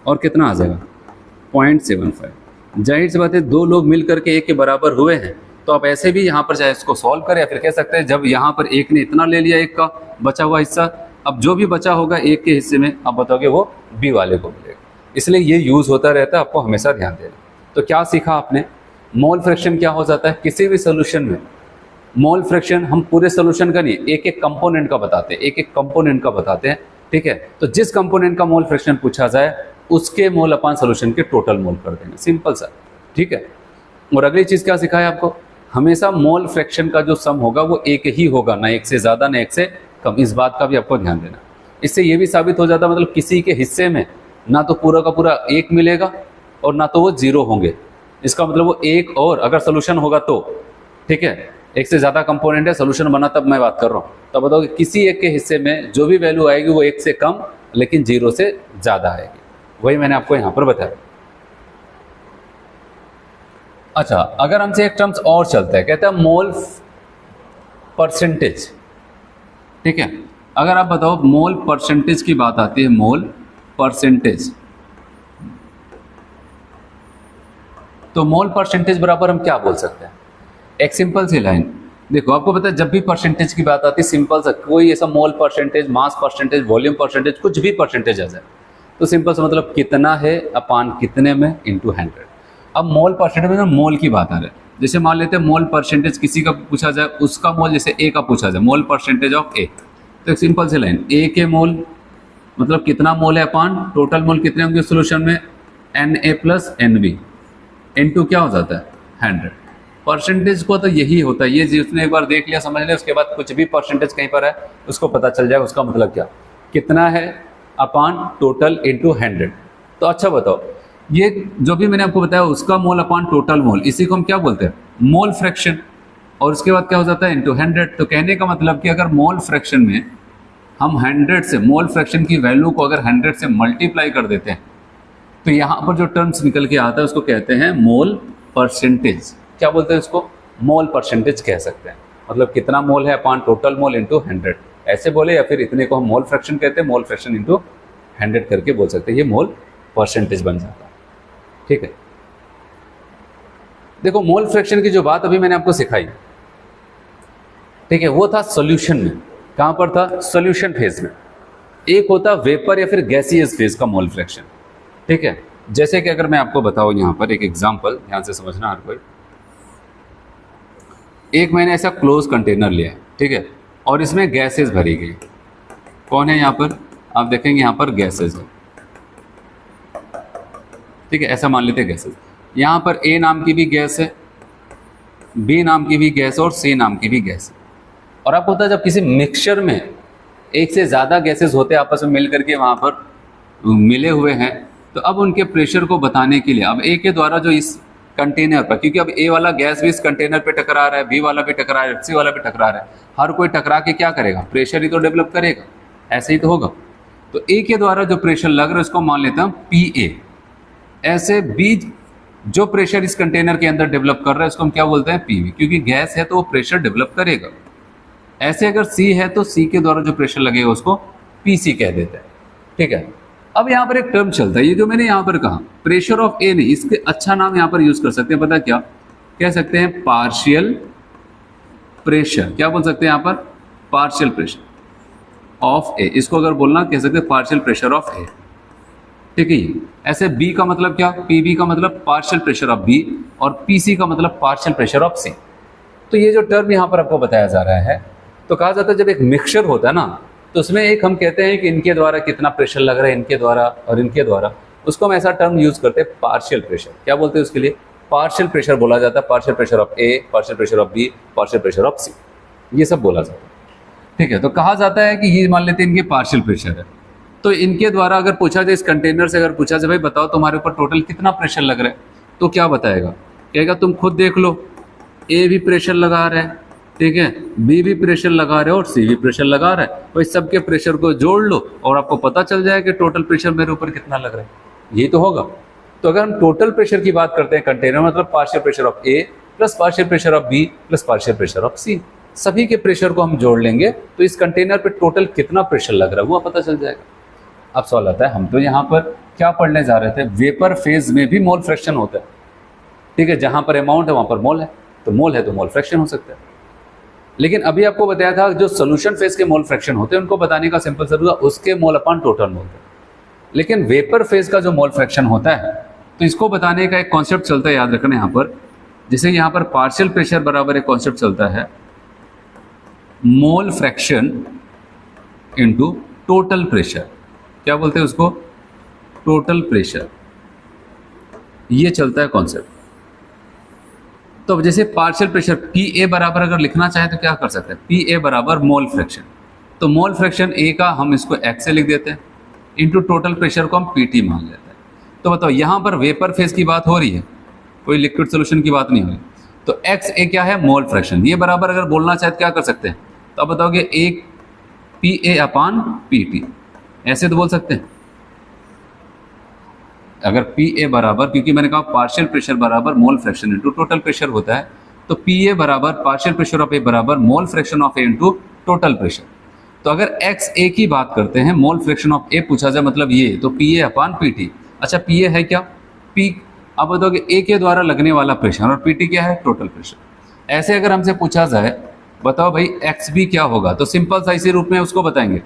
और कितना आ जाएगा? 0.75। जाहिर सी बात है दो लोग मिल करके 1 के बराबर हुए हैं तो आप ऐसे भी यहाँ पर चाहे इसको सॉल्व करें या फिर कह सकते हैं जब यहाँ पर 1 ने इतना ले लिया 1 का बचा हुआ हिस्सा, अब जो भी बचा होगा 1 के हिस्से में आप बताओगे वो बी वाले को मिलेगा। इसलिए ये यूज़ होता रहता है, आपको हमेशा ध्यान देना। तो क्या सीखा आपने? मोल फ्रैक्शन क्या हो जाता है किसी भी सोल्यूशन में? मोल फ्रैक्शन हम पूरे सोल्यूशन का नहीं, एक एक कंपोनेंट का बताते हैं, एक एक कंपोनेंट का बताते हैं, ठीक है। तो जिस कंपोनेंट का मोल फ्रैक्शन पूछा जाए उसके मोल अपान सोल्यूशन के टोटल मोल कर देंगे, सिंपल सा, ठीक है। और अगली चीज़ क्या सिखाया आपको? हमेशा मोल फ्रैक्शन का जो सम होगा वो 1 ही होगा, ना 1 से ज़्यादा ना 1 से कम। इस बात का भी आपको ध्यान देना। इससे ये भी साबित हो जाता मतलब किसी के हिस्से में ना तो पूरा का पूरा 1 मिलेगा और ना तो वो 0 होंगे। इसका मतलब वो 1 और अगर सोल्यूशन होगा तो, ठीक है, 1 से ज़्यादा कंपोनेंट है, सोल्यूशन बना तब मैं बात कर रहा हूँ। तो बताओ कि किसी एक के हिस्से में जो भी वैल्यू आएगी वो 1 से कम लेकिन 0 से ज़्यादा आएगी। वही मैंने आपको यहाँ पर बताया। अच्छा, अगर हमसे एक टर्म्स और चलता है, कहता है मोल परसेंटेज, ठीक है। अगर आप बताओ मोल परसेंटेज की बात आती है, मोल परसेंटेज, तो मोल परसेंटेज बराबर हम क्या बोल सकते हैं? एक सिंपल सी लाइन, देखो आपको पता है जब भी परसेंटेज की बात आती है, सिंपल सा कोई ऐसा mole percentage, mass percentage, volume percentage, कुछ भी परसेंटेज आ जाए तो सिंपल सा मतलब कितना है अपान कितने में इंटू 100। अब मोल परसेंटेज में ना मोल की बात आ रही है, जैसे मान लेते हैं मोल परसेंटेज किसी का पूछा जाए, उसका मोल जैसे ए का पूछा जाए, मोल परसेंटेज ऑफ ए, तो एक सिंपल सी लाइन, ए के मोल मतलब कितना मोल है अपान टोटल मोल कितने होंगे सोल्यूशन में, Na प्लस NB इनटू क्या हो जाता है 100। परसेंटेज को तो यही होता है, ये जिसने एक बार देख लिया समझ लिया, उसके बाद कुछ भी परसेंटेज कहीं पर है उसको पता चल जाएगा उसका मतलब क्या, कितना है अपान टोटल इंटू 100। तो अच्छा बताओ, ये जो भी मैंने आपको बताया उसका मोल अपान टोटल मोल, इसी को हम क्या बोलते हैं, मोल फ्रैक्शन, और उसके बाद क्या हो जाता है इंटू 100। तो कहने का मतलब कि अगर मोल फ्रैक्शन में हम 100 से, मोल फ्रैक्शन की वैल्यू को अगर 100 से मल्टीप्लाई कर देते हैं तो यहाँ पर जो टर्म्स निकल के आता है उसको कहते हैं मोल परसेंटेज। क्या बोलते हैं उसको, मोल परसेंटेज कह सकते हैं, मतलब कितना मोल है अपान टोटल मोल इंटू 100 ऐसे बोले, या फिर इतने को हम मोल फ्रैक्शन कहते हैं, मोल फ्रैक्शन इंटू 100 करके बोल सकते हैं, ये मोल परसेंटेज बन जाता है, ठीक है। देखो मोल फ्रैक्शन की जो बात अभी मैंने आपको सिखाई, ठीक है, वो था सॉल्यूशन में। कहाँ पर था, सॉल्यूशन फेज में। एक होता वेपर या फिर गैसियस फेज का मोल फ्रैक्शन, ठीक है। जैसे कि अगर मैं आपको बताऊं यहाँ पर एक एग्जांपल, ध्यान से समझना हर कोई, एक मैंने ऐसा क्लोज कंटेनर लिया है, ठीक है, और इसमें गैसेस भरी गई। कौन है यहाँ पर, आप देखेंगे यहाँ पर गैसेस है, ठीक है, ऐसा मान लेते हैं गैसेस। यहाँ पर ए नाम की भी गैस है, बी नाम की भी गैस और सी नाम की भी गैस है। और आपको पता है जब किसी मिक्सचर में एक से ज़्यादा गैसेस होते हैं आपस में मिल करके वहाँ पर मिले हुए हैं, तो अब उनके प्रेशर को बताने के लिए अब ए के द्वारा जो इस कंटेनर पर, क्योंकि अब ए वाला गैस भी इस कंटेनर पे टकरा रहा है, बी वाला भी टकरा रहा है, सी वाला भी टकरा रहा है, हर कोई टकरा के क्या करेगा, प्रेशर ही तो डेवलप करेगा, ऐसे ही तो होगा। तो ए के द्वारा जो प्रेशर लग रहा है उसको मान लेता हूँ PA। ऐसे बी जो प्रेशर इस कंटेनर के अंदर डेवलप कर रहा है उसको हम क्या बोलते हैं PB, क्योंकि गैस है तो वो प्रेशर डेवलप करेगा। ऐसे अगर C है तो C के द्वारा जो प्रेशर लगेगा उसको PC कह देते हैं, ठीक है। अब यहाँ पर एक टर्म चलता है, ये जो मैंने यहाँ पर कहा प्रेशर ऑफ ए नहीं, इसके अच्छा नाम यहाँ पर यूज कर सकते हैं, पता क्या कह सकते हैं, पार्शियल प्रेशर। क्या बोल सकते हैं यहाँ पर, पार्शियल प्रेशर ऑफ ए, इसको अगर बोलना कह सकते हैं पार्शियल प्रेशर ऑफ ए, ठीक है। ऐसे बी का मतलब क्या, पीबी का मतलब पार्शियल प्रेशर ऑफ बी, और पीसी का मतलब पार्शियल प्रेशर ऑफ सी। तो ये जो टर्म यहाँ पर आपको बताया जा रहा है, तो कहा जाता है जब एक मिक्सचर होता है ना, तो उसमें एक हम कहते हैं कि इनके द्वारा कितना प्रेशर लग रहा है, इनके द्वारा और इनके द्वारा, उसको हम ऐसा टर्म यूज करते हैं पार्शियल प्रेशर। क्या बोलते हैं उसके लिए, पार्शियल प्रेशर बोला जाता है, partial pressure of A, partial pressure of B, partial pressure of C, ये सब बोला जाता है, ठीक है। तो कहा जाता है कि ये मान लेते हैं इनके पार्शियल प्रेशर है, तो इनके द्वारा अगर पूछा जाए, इस कंटेनर से अगर पूछा जाए भाई बताओ तुम्हारे ऊपर टोटल कितना प्रेशर लग रहा है, तो क्या बताएगा, कहेगा तुम खुद देख लो, ए भी प्रेशर लगा रहा है, ठीक है, बी भी प्रेशर लगा रहा है और सी भी प्रेशर लगा रहा है, तो इस सबके प्रेशर को जोड़ लो और आपको पता चल जाएगा कि टोटल प्रेशर मेरे ऊपर कितना लग रहा है, यही तो होगा। तो अगर हम टोटल प्रेशर की बात करते हैं कंटेनर, मतलब partial pressure of A plus partial pressure of B plus partial pressure of C, सभी के प्रेशर को हम जोड़ लेंगे तो इस कंटेनर पे टोटल कितना प्रेशर लग रहा है वो पता चल जाएगा। अब सवाल आता है, हम तो यहाँ पर क्या पढ़ने जा रहे थे, वेपर फेज में भी मोल फ्रैक्शन होता है, ठीक है, जहां पर अमाउंट है वहां पर मोल है, तो मोल है तो मोल फ्रैक्शन हो सकता है। लेकिन अभी आपको बताया था जो सोल्यूशन फेज के मोल फ्रैक्शन होते हैं उनको बताने का सिंपल तरीका उसके मोल अपॉन टोटल मोल है। लेकिन वेपर फेज का जो मोल फ्रैक्शन होता है तो इसको बताने का एक कॉन्सेप्ट चलता है, याद रखना यहाँ पर, जैसे यहाँ पर पार्शियल प्रेशर बराबर एक कॉन्सेप्ट चलता है mole fraction into total pressure. क्या बोलते हैं उसको, टोटल प्रेशर, ये चलता है कॉन्सेप्ट। तो जैसे पार्शियल प्रेशर पी ए बराबर अगर लिखना चाहे तो क्या कर सकते हैं, पी ए बराबर मोल फ्रैक्शन, तो मोल फ्रैक्शन ए का हम इसको एक्स से लिख देते हैं, इंटू टोटल प्रेशर को हम पी टी मान लेते हैं। तो बताओ यहाँ पर वेपर फेज की बात हो रही है, कोई लिक्विड सोल्यूशन की बात नहीं हो रही, तो एक्स ए क्या है, मोल फ्रैक्शन, ये बराबर अगर बोलना चाहे तो क्या कर सकते हैं, तो आप बताओगे एक P A upon P T, ऐसे तो बोल सकते हैं। अगर पी ए बराबर, क्योंकि मैंने कहा पार्शियल प्रेशर बराबर mole fraction into total pressure होता है, तो पी ए बराबर पार्शियल प्रेशर ऑफ ए बराबर mole fraction of A into total pressure. तो अगर एक्स ए की बात करते हैं, मोल फ्रैक्शन ऑफ ए पूछा जाए मतलब ये, तो P A upon P T. अच्छा पी ए है क्या? पी। अब बताओगे ए के द्वारा लगने वाला प्रेशर और पी टी क्या है? Total pressure. ऐसे अगर हमसे पूछा जाए बताओ भाई एक्स बी क्या होगा, तो सिंपल सा इसी रूप में उसको बताएंगे।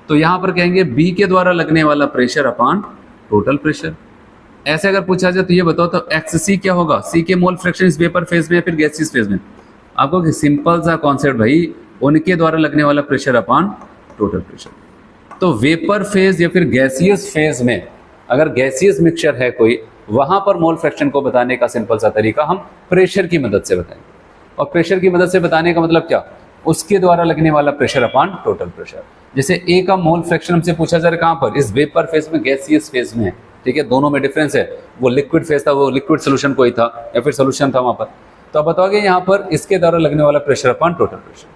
तो यहाँ पर कहेंगे बी के द्वारा लगने वाला प्रेशर अपान टोटल प्रेशर। ऐसे अगर पूछा जाए तो ये बताओ तो एक्स सी क्या होगा? सी के मोल फ्रैक्शन इस वेपर फेज में या फिर गैसियस फेज में? आपको सिंपल सा कॉन्सेप्ट भाई, उनके द्वारा लगने वाला प्रेशर अपान टोटल प्रेशर। तो वेपर फेज या फिर गैसियस फेज में अगर गैसियस मिक्सचर है कोई, वहां पर मोल फ्रैक्शन को बताने का सिंपल सा तरीका हम प्रेशर की मदद से बताएंगे। और प्रेशर की मदद से बताने का मतलब क्या? उसके द्वारा लगने वाला प्रेशर अपान टोटल प्रेशर। जैसे ए का मोल फ्रैक्शन हमसे पूछा जा रहा है कहां पर? इस वेपर फेज में, गैसियस फेज में, ठीक है, दोनों में डिफरेंस है। वो लिक्विड फेज था, वो लिक्विड सोल्यूशन कोई था या फिर सोल्यूशन था वहां पर। तो आप बताओगे यहाँ पर इसके द्वारा लगने वाला प्रेशर अपान टोटल प्रेशर।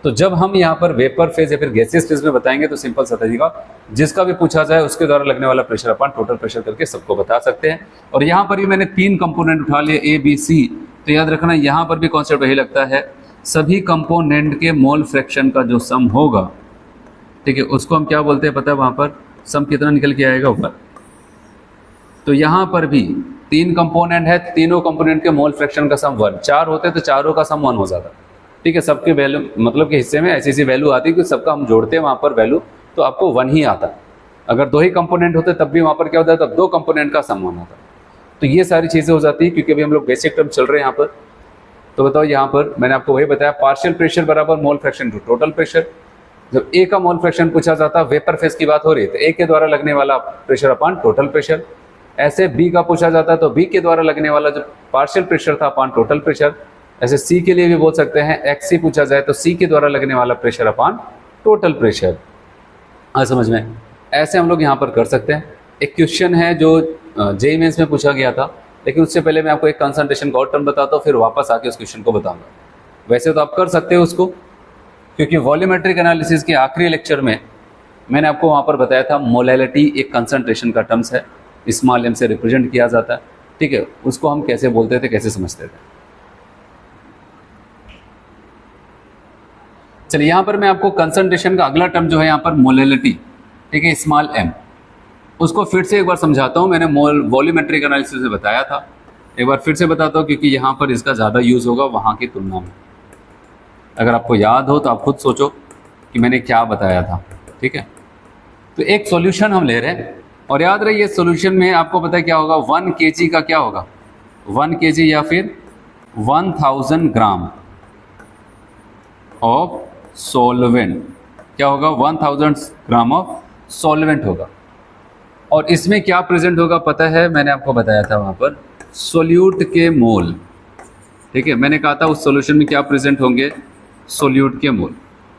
तो जब हम यहाँ पर वेपर फेज या फिर गैसियस फेज में बताएंगे तो सिंपल सा तरीका, जिसका भी पूछा जाए उसके द्वारा लगने वाला प्रेशर अपान टोटल प्रेशर करके सबको बता सकते हैं। और यहाँ पर भी मैंने 3 कंपोनेंट उठा लिए, ए बी सी। तो याद रखना यहाँ पर भी कॉन्सेप्ट वही लगता है, सभी कंपोनेंट के मोल फ्रैक्शन का जो सम होगा, ठीक है, उसको हम क्या बोलते हैं पता है? वहाँ पर सम कितना निकल के आएगा ऊपर। तो यहाँ पर भी 3 कंपोनेंट है, तीनों कंपोनेंट के मोल फ्रैक्शन का सम 1। 4 होते तो चारों का सम 1 हो जाता, ठीक है। सबके वैल्यू मतलब के हिस्से में ऐसी वैल्यू आती है कि सबका हम जोड़ते हैं वहाँ पर वैल्यू, तो आपको 1 ही आता। अगर 2 ही कंपोनेंट होते तब भी वहाँ पर क्या होता है? तब 2 कंपोनेंट का सम 1 आता। तो ये सारी चीज़ें हो जाती है क्योंकि अभी हम लोग बेसिक टर्म चल रहे हैं यहाँ पर। तो बताओ यहाँ पर मैंने आपको वही बताया, पार्शियल प्रेशर बराबर mole fraction to total pressure. जब ए का मोल फ्रैक्शन पूछा जाता है, वेपर फेज की बात हो रही है, तो ए के द्वारा लगने वाला प्रेशर अपान टोटल प्रेशर। ऐसे बी का पूछा जाता है तो बी के द्वारा लगने वाला जो पार्शियल प्रेशर था अपान टोटल प्रेशर। ऐसे सी के लिए भी बोल सकते हैं, एक्स सी पूछा जाए तो सी के द्वारा लगने वाला प्रेशर अपान टोटल प्रेशर। आ समझ में? ऐसे हम लोग यहाँ पर कर सकते हैं। एक क्वेश्चन है जो जेईई मेंस में पूछा गया था, लेकिन उससे पहले मैं आपको एक कंसंट्रेशन का और टर्म बताता हूँ, फिर वापस आके उस क्वेश्चन को बताऊंगा। वैसे तो आप कर सकते हो उसको, क्योंकि वॉल्यूमेट्रिक एनालिसिस के आखिरी लेक्चर में मैंने आपको वहाँ पर बताया था मोलैलिटी एक कंसंट्रेशन का टर्म्स है, स्मॉल एम से रिप्रेजेंट किया जाता है, ठीक है। उसको हम कैसे बोलते थे, कैसे समझते थे। चलिए यहाँ पर मैं आपको कंसंट्रेशन का अगला टर्म जो है यहाँ पर मोलैलिटी, ठीक है, स्मॉल एम, उसको फिर से एक बार समझाता हूँ। मैंने वॉल्यूमेट्रिक एनालिसिस में बताया था, एक बार फिर से बताता हूँ क्योंकि यहाँ पर इसका ज़्यादा यूज़ होगा वहाँ की तुलना में। अगर आपको याद हो तो आप खुद सोचो कि मैंने क्या बताया था, ठीक है। तो एक सॉल्यूशन हम ले रहे हैं और याद रहे ये सॉल्यूशन में आपको पता है क्या होगा, 1 kg का क्या होगा, 1 kg या फिर 1000 ग्राम ऑफ सॉल्वेंट, क्या होगा, 1000 ग्राम ऑफ सॉल्वेंट होगा। और इसमें क्या प्रेजेंट होगा पता है? मैंने आपको बताया था वहाँ पर सोल्यूट के मोल, ठीक है। मैंने कहा था उस सॉल्यूशन में क्या प्रेजेंट होंगे, सोल्यूट के मोल।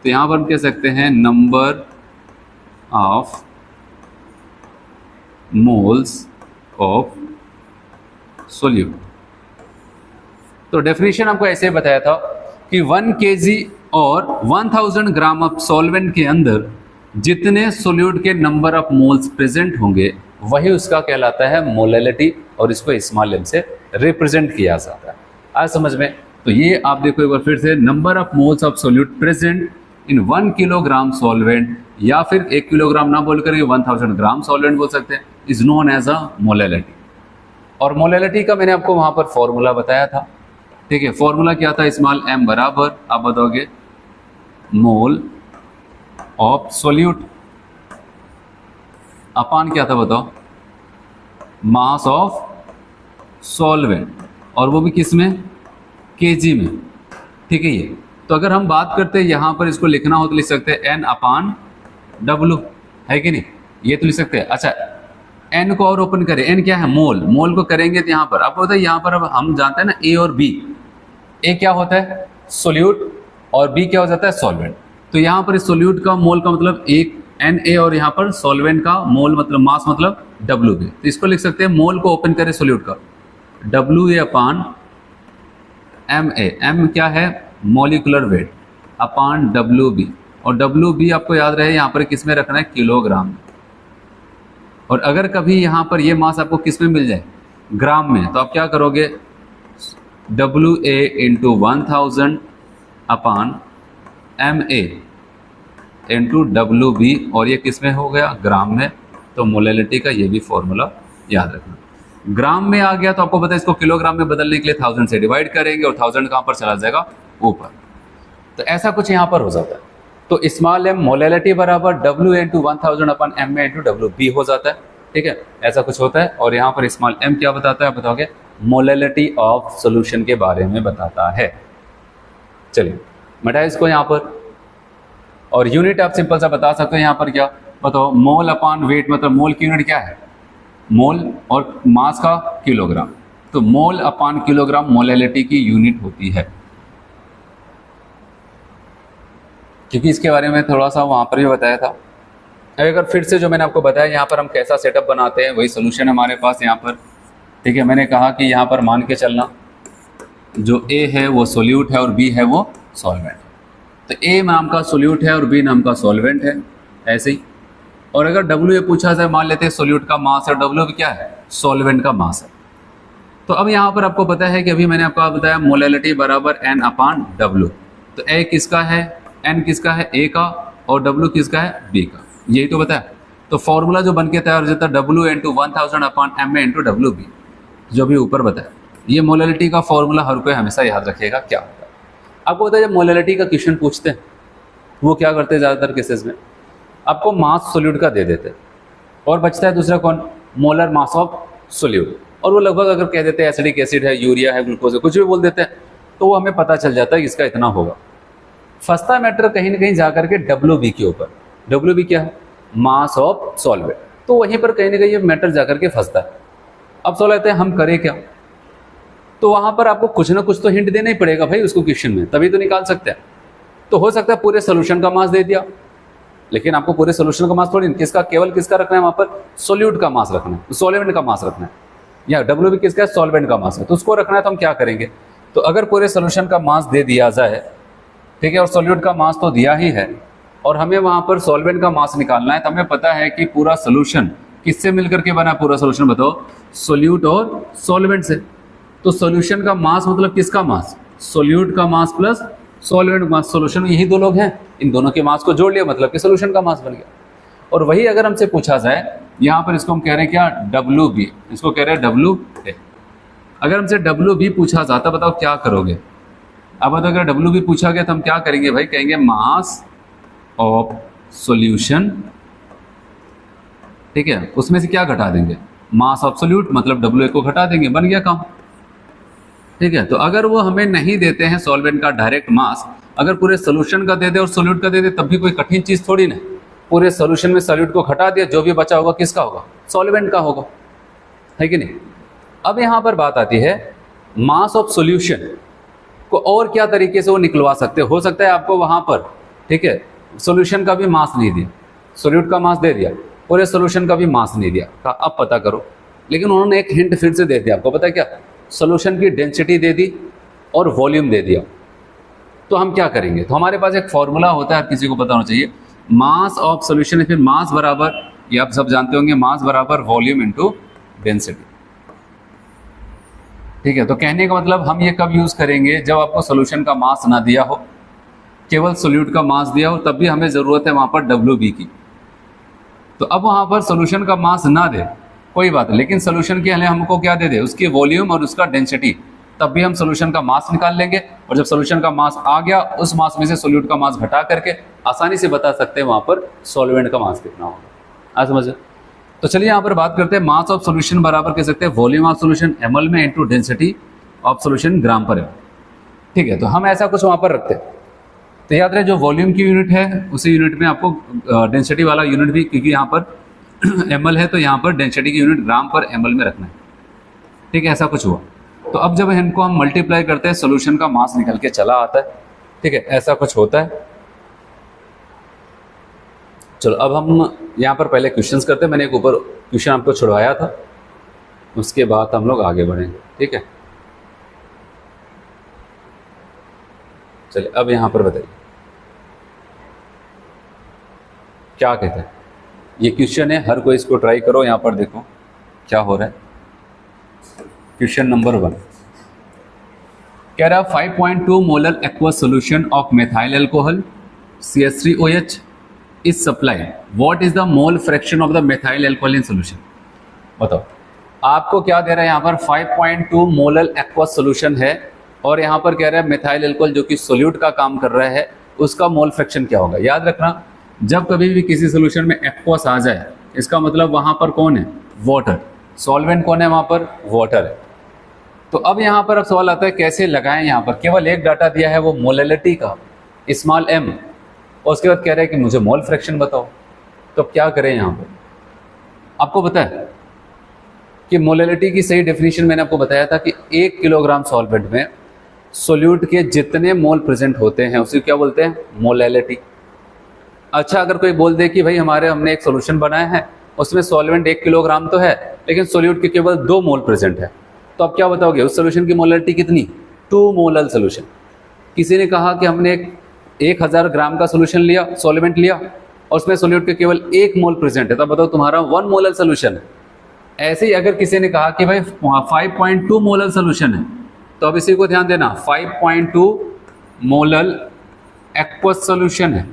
तो यहाँ पर हम कह सकते हैं number of moles of solute. तो डेफिनेशन आपको ऐसे बताया था कि 1 kg और 1000 ग्राम ऑफ सॉल्वेंट के अंदर जितने सोल्यूट के नंबर ऑफ मोल्स प्रेजेंट होंगे वही उसका कहलाता है मोलैलिटी, और इसको स्मॉल एम से रिप्रेजेंट किया जाता है। आज समझ में? तो ये आप देखो एक बार फिर से, number of moles of solute present in 1 kilogram solvent, या फिर 1 किलोग्राम ना बोल करके 1000 ग्राम सॉल्वेंट बोल सकते हैं, is known as a molality. और मोलैलिटी का मैंने आपको वहां पर फॉर्मूला बताया था, ठीक है। फॉर्मूला क्या था, स्मॉल एम बराबर आप बताओगे मोल ऑफ सोल्यूट अपान क्या था बताओ, मास ऑफ सॉल्वेंट, और वो भी किस में, केजी में, ठीक है। ये तो अगर हम बात करते हैं यहाँ पर इसको लिखना हो तो लिख सकते हैं एन अपान डब्लू, है कि नहीं, ये तो लिख सकते हैं। अच्छा एन को और ओपन करें, एन क्या है, मोल, मोल को करेंगे तो यहाँ पर आपको पता है, यहाँ पर अब हम जानते हैं ना ए और बी, ए क्या होता है सोल्यूट और बी क्या हो जाता है सॉल्वेंट। तो यहाँ पर इस सोल्यूट का मोल का मतलब एक एन ए, और यहाँ पर सॉल्वेंट का मोल मतलब मास मतलब डब्ल्यू बी। तो इसको लिख सकते हैं, मोल को ओपन करें सोल्यूट का, W A upon M A, M क्या है molecular weight, upon W B, और डब्ल्यू बी आपको याद रहे यहाँ पर किस में रखना है, किलोग्राम। और अगर कभी यहाँ पर ये मास आपको किस में मिल जाए, ग्राम में, तो आप क्या करोगे, W A into 1000 upon M A into W B, और ये किस में हो गया, ग्राम में। तो मोलैलिटी का ये भी फॉर्मूला याद रखना। ग्राम में आ गया तो आपको पता है इसको किलोग्राम में बदलने के लिए 1000 से डिवाइड करेंगे और 1000 कहाँ पर चला जाएगा, ऊपर। तो ऐसा कुछ यहाँ पर हो जाता है। तो स्मॉल एम मोलैलिटी बराबर W into 1000 upon M A into W B हो जाता है, ठीक है, ऐसा कुछ होता है। और यहाँ पर स्मॉल एम क्या बताता है, बताओगे, मोलैलिटी ऑफ सोल्यूशन के बारे में बताता है। चलिए मिटाए इसको यहाँ पर, और यूनिट आप सिंपल सा बता सकते हो यहाँ पर, क्या बताओ, मोल अपान वेट, मतलब मोल की यूनिट क्या है, मोल, और मास का किलोग्राम। तो मोल अपान किलोग्राम मोलैलिटी की यूनिट होती है, क्योंकि इसके बारे में थोड़ा सा वहाँ पर भी बताया था। अगर फिर से जो मैंने आपको बताया, यहाँ पर हम कैसा सेटअप बनाते हैं, वही सोल्यूशन हमारे पास यहाँ पर, ठीक है। मैंने कहा कि यहाँ पर मान के चलना, जो ए है वो सोल्यूट है और बी है वो सॉल्वेंट। तो ए नाम का सोल्यूट है और बी नाम का सॉल्वेंट है, ऐसे ही। और अगर डब्ल्यू ए पूछा जाए, मान लेते हैं सोल्यूट का मास है, डब्ल्यू भी क्या है, सॉल्वेंट का मास है। तो अब यहाँ पर आपको पता है कि अभी मैंने आपको बताया मोलैलिटी बराबर एन अपान डब्ल्यू। तो ए किसका है, एन किसका है, ए का, और डब्ल्यू किसका है, बी का, यही तो बताया। तो फॉर्मूला जो बनके तैयार हो जाता है W into 1000 upon M A into W B, जो भी ऊपर बताया। ये मोलैलिटी का फॉर्मूला हर कोई हमेशा याद रखेगा क्या होता है। आपको पता है जब मोलैलिटी का क्वेश्चन पूछते हैं, वो क्या करते हैं ज़्यादातर केसेस में, आपको मास सोल्यूट का दे देते हैं, और बचता है दूसरा कौन, मोलर मास ऑफ सोल्यूट। और वो लगभग अगर कह देते हैं एसिडिक एसिड है, यूरिया है, ग्लूकोज है, कुछ भी बोल देते हैं, तो वो हमें पता चल जाता है कि इसका इतना होगा। फंसता मैटर कहीं ना कहीं जाकर के डब्ल्यू बी के ऊपर। डब्ल्यू बी क्या है, मास ऑफ सॉल्वेंट। तो वहीं पर कहीं ना कहीं ये मैटर जाकर के फंसता है। अब सवाल आता है हम करें क्या, तो वहां पर आपको कुछ ना कुछ तो हिंट देना ही पड़ेगा भाई उसको क्वेश्चन में, तभी तो निकाल सकते हैं। तो हो सकता है पूरे सोल्यूशन का मास दे दिया, लेकिन आपको पूरे सोल्यूशन का मास थोड़ी, किसका, केवल किसका रखना है, वहां पर सोल्यूट का मास रखना है, सॉल्वेंट का मास रखना है, या डब्ल्यू भी किसका है, सॉल्वेंट का मास है, तो उसको रखना है। तो हम क्या करेंगे, तो अगर पूरे सोल्यूशन का मास दे दिया जाए, ठीक है, और सोल्यूट का मास तो दिया ही है, और हमें वहां पर सॉल्वेंट का मास निकालना है, तो हमें पता है कि पूरा सोल्यूशन किससे मिलकर के बना, पूरा सोल्यूशन बताओ, सोल्यूट और सॉल्वेंट से। तो सोल्यूशन का मास मतलब किसका मास, सोल्यूट का मास प्लस सॉल्वेंट मास। सोल्यूशन में यही दो लोग हैं, इन दोनों के मास को जोड़ लिया, मतलब कि सोल्यूशन का मास बन गया। और वही अगर हमसे पूछा जाए, यहाँ पर इसको हम कह रहे हैं क्या, डब्ल्यू बी, इसको कह रहे हैं डब्ल्यू ए। अगर हमसे डब्ल्यू बी पूछा जाता, बताओ क्या करोगे। अब अगर डब्ल्यू बी पूछा गया तो हम क्या करेंगे भाई, कहेंगे मास ऑफ सॉल्यूशन, ठीक है, उसमें से क्या घटा देंगे, मास ऑफ सोल्यूट, मतलब डब्ल्यू ए को घटा देंगे, बन गया काम, ठीक है। तो अगर वो हमें नहीं देते हैं सॉल्वेंट का डायरेक्ट मास, अगर पूरे सोल्यूशन का दे दे और सोल्यूट का दे दे, तब भी कोई कठिन चीज थोड़ी ना। पूरे सोल्यूशन में सोल्यूट को घटा दिया, जो भी बचा होगा किसका होगा, सॉल्वेंट का होगा, है कि नहीं। अब यहाँ पर बात आती है मास ऑफ सोल्यूशन को और क्या तरीके से वो निकलवा सकते हो सकता है आपको वहां पर, ठीक है, सोल्यूशन का भी मास नहीं दिया, सोल्यूट का मास दे दिया, पूरे सोल्यूशन का भी मास नहीं दिया, कहा अब पता करो। लेकिन उन्होंने एक हिंट फिर से दे दिया आपको, पता है क्या, सोल्यूशन की डेंसिटी दे दी और वॉल्यूम दे दिया। तो हम क्या करेंगे, तो हमारे पास एक फॉर्मूला होता है, किसी को पता होना चाहिए, मास ऑफ सोल्यूशन, फिर मास बराबर, ये आप सब जानते होंगे, मास बराबर वॉल्यूम इनटू डेंसिटी, ठीक है। तो कहने का मतलब हम ये कब यूज करेंगे, जब आपको सोल्यूशन का मास ना दिया हो, केवल सोल्यूट का मास दिया हो, तब भी हमें जरूरत है वहां पर डब्ल्यू बी की। तो अब वहां पर सोल्यूशन का मास ना दे कोई बात नहीं, लेकिन सोल्यूशन के लिए हमको क्या दे दे, उसकी वॉल्यूम और उसका डेंसिटी, तब भी हम सोल्यूशन का मास निकाल लेंगे। और जब सोल्यूशन का मास आ गया, उस मास में से सोल्यूट का मास घटा करके आसानी से बता सकते हैं वहां पर सॉल्वेंट का मास कितना होगा। आज समझे। तो चलिए यहाँ पर बात करते हैं, मास ऑफ सोल्यूशन बराबर कह सकते हैं वॉल्यूम ऑफ सोल्यूशन एमएल में इंटू डेंसिटी ऑफ सोल्यूशन ग्राम पर एमएल, ठीक है। तो हम ऐसा कुछ वहां पर रखते हैं। तो याद रहे जो वॉल्यूम की यूनिट है उसी यूनिट में आपको डेंसिटी वाला यूनिट भी, क्योंकि यहाँ पर एमएल है तो यहाँ पर डेंसिटी की यूनिट ग्राम पर एमएल में रखना है, ठीक है। ऐसा कुछ हुआ तो अब जब इनको हम मल्टीप्लाई करते हैं, सोल्यूशन का मास निकल के चला आता है, ठीक है, ऐसा कुछ होता है। चलो अब हम यहाँ पर पहले क्वेश्चंस करते हैं। मैंने एक ऊपर क्वेश्चन आपको छुड़वाया था, उसके बाद हम लोग आगे बढ़ेंगे, ठीक है। चलिए अब यहाँ पर बताइए क्या कहते हैं। ये क्वेश्चन है, हर कोई इसको ट्राई करो। यहाँ पर देखो क्या हो रहा है। क्वेश्चन नंबर 1, कह रहा 5.2 molar aqueous solution of methyl alcohol CH3OH is supplied, what is the mole fraction of the methyl alcohol in solution. बताओ आपको क्या दे रहा है यहाँ पर 5.2 मोलर एक्वस सोल्यूशन है और यहाँ पर कह रहा है मेथाइल अल्कोहल जो कि सोल्यूट का काम कर रहा है उसका मोल फ्रैक्शन क्या होगा। याद रखना जब कभी भी किसी सोल्यूशन में एक्वस आ जाए इसका मतलब वहाँ पर कौन है, वाटर। सॉल्वेंट कौन है वहाँ पर, वाटर है। तो अब यहाँ पर अब सवाल आता है कैसे लगाएं। यहाँ पर केवल एक डाटा दिया है वो मोलैलिटी का स्मॉल m और उसके बाद कह रहे हैं कि मुझे मोल फ्रैक्शन बताओ। तो अब क्या करें यहाँ पर, आपको पता है कि मोलैलिटी की सही डेफिनेशन मैंने आपको बताया था कि 1 किलोग्राम सॉल्वेंट में सोल्यूट के जितने मोल प्रेजेंट होते हैं उसे क्या बोलते हैं, मोलैलिटी। अच्छा अगर कोई बोल दे कि भाई हमने एक सोल्यूशन बनाया है उसमें सॉल्वेंट 1 किलोग्राम तो है लेकिन सोल्यूट के केवल 2 मोल प्रेजेंट है, तो आप क्या बताओगे उस सोल्यूशन की मोलैलिटी कितनी, 2 मोलर सोल्यूशन। किसी ने कहा कि हमने 1000 ग्राम का सोल्यूशन लिया, सॉल्वेंट लिया और उसमें सोल्यूट के केवल 1 मोल प्रेजेंट है, तब बताओ तुम्हारा 1 मोलर सोल्यूशन है। ऐसे ही अगर किसी ने कहा कि भाई 5.2 मोलर सोल्यूशन है तो अब इसी को ध्यान देना 5.2 मोलर एक्वस सोल्यूशन है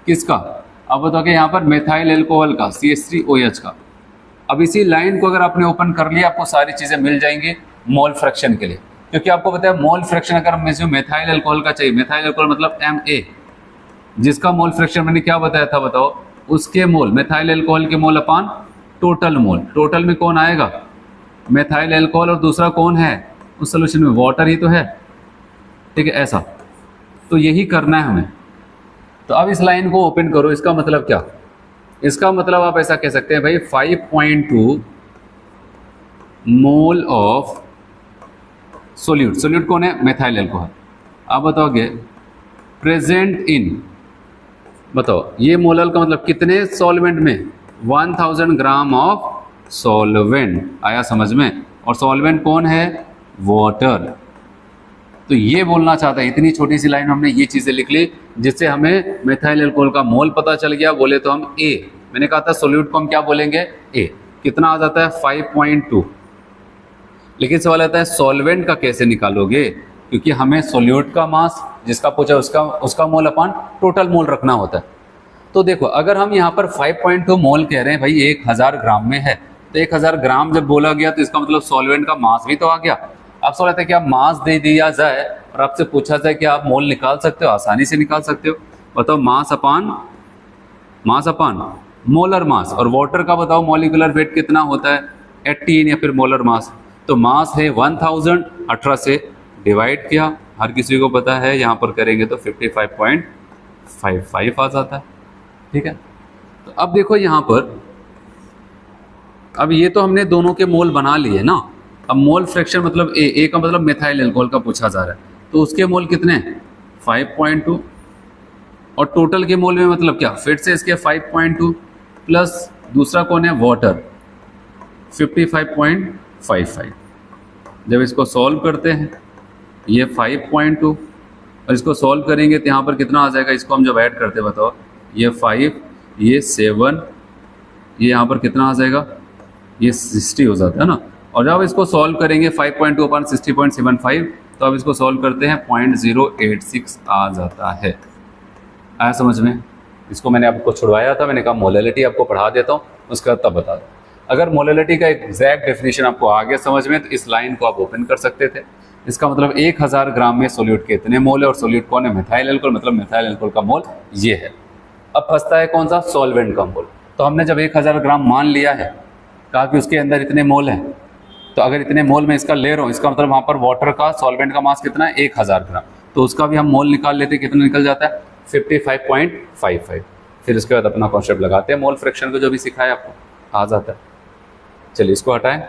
किसका, अब बताओ कि यहाँ पर मेथाइल अल्कोहल का CH3OH का। अब इसी लाइन को अगर आपने ओपन कर लिया आपको सारी चीज़ें मिल जाएंगी मोल फ्रैक्शन के लिए, क्योंकि आपको पता है मोल फ्रैक्शन अगर हमें मेथाइल अल्कोहल का चाहिए, मेथाइल अल्कोहल मतलब Ma जिसका मोल फ्रैक्शन मैंने क्या बताया था बताओ, उसके मोल मेथाइल अल्कोहल के मोल अपान टोटल मोल। टोटल में कौन आएगा, मेथाइल अल्कोहल और दूसरा कौन है उस सोल्यूशन में, वाटर ही तो है, ठीक है ऐसा। तो यही करना है हमें। तो अब इस लाइन को ओपन करो, इसका मतलब क्या, इसका मतलब आप ऐसा कह सकते हैं भाई 5.2 मोल ऑफ सोल्यूट, सोल्यूट कौन है, मेथाइल अल्कोहल। आप बताओगे प्रेजेंट इन, बताओ ये मोलल का मतलब कितने सॉल्वेंट में, 1000 ग्राम ऑफ सॉल्वेंट, आया समझ में। और सॉल्वेंट कौन है, वाटर। तो ये बोलना चाहता है, इतनी छोटी सी लाइन में हमने ये चीज़ें लिख ली जिससे हमें मेथाइल अल्कोहल का मोल पता चल गया। बोले तो हम A, मैंने कहा था सोल्यूट को हम क्या बोलेंगे, A। कितना आ जाता है 5.2। लेकिन सवाल आता है सॉल्वेंट का कैसे निकालोगे, क्योंकि हमें सोल्यूट का मास जिसका पूछा उसका मोल अपान टोटल मोल रखना होता है। तो देखो अगर हम यहाँ पर 5.2 मोल कह रहे हैं भाई 1000 ग्राम में है, तो 1000 ग्राम जब बोला गया तो इसका मतलब सॉल्वेंट का मास भी तो आ गया। अब सवाल आता है कि आप मास दे दिया जाए और आपसे पूछा जाए कि आप मोल निकाल सकते हो, आसानी से निकाल सकते हो। बताओ मास अपान मोलर मास, और वाटर का बताओ मॉलिक्यूलर वेट कितना होता है 18 या फिर मोलर मास। तो मास है 1000, 18 से डिवाइड किया, हर किसी को पता है यहाँ पर करेंगे तो 55.55 आ जाता है, ठीक है। तो अब देखो यहाँ पर, अब ये तो हमने दोनों के मोल बना लिए ना। अब मोल फ्रैक्शन मतलब ए का मतलब मेथाइल अल्कोहल का पूछा जा रहा है, तो उसके मोल कितने हैं 5.2 और टोटल के मोल में मतलब क्या, फिर से इसके 5.2 प्लस दूसरा कौन है वाटर 55.55। जब इसको सॉल्व करते हैं ये 5.2 और इसको सॉल्व करेंगे तो यहाँ पर कितना आ जाएगा, इसको हम जब ऐड करते हैं बताओ, ये 5 ये 7 ये यहाँ पर कितना आ जाएगा, ये 60 हो जाता है ना। और जब इसको सॉल्व करेंगे 5.2 अपन 60.75, तो अब इसको सॉल्व करते हैं 0.086 आ जाता है। आया समझ में। इसको मैंने आपको छुड़वाया था, मैंने कहा मोलैलिटी आपको पढ़ा देता हूँ, उसका तब बता दो। अगर मोलैलिटी का एग्जैक्ट डेफिनेशन आपको आ गया समझ में, तो इस लाइन को आप ओपन कर सकते थे। इसका मतलब 1000 ग्राम में सोल्यूट के इतने मोल है, और सोल्यूट कौन है, मेथाइल अल्कोहल, मतलब मेथाइल अल्कोहल का मोल ये है। अब फंसता है कौन सा, सॉल्वेंट का मोल। तो हमने जब 1000 ग्राम मान लिया है, कहा कि उसके अंदर इतने मोल हैं, तो अगर इतने मोल में इसका ले रहा हूँ, इसका मतलब वहाँ पर वाटर का सॉल्वेंट का मास कितना है 1000 ग्राम, तो उसका भी हम मोल निकाल लेते हैं, कितना निकल जाता है 55.55। फिर इसके बाद अपना कॉन्सेप्ट लगाते हैं मोल फ्रैक्शन को, जो भी सिखाया आपको आ जाता है। चलिए इसको हटाएं।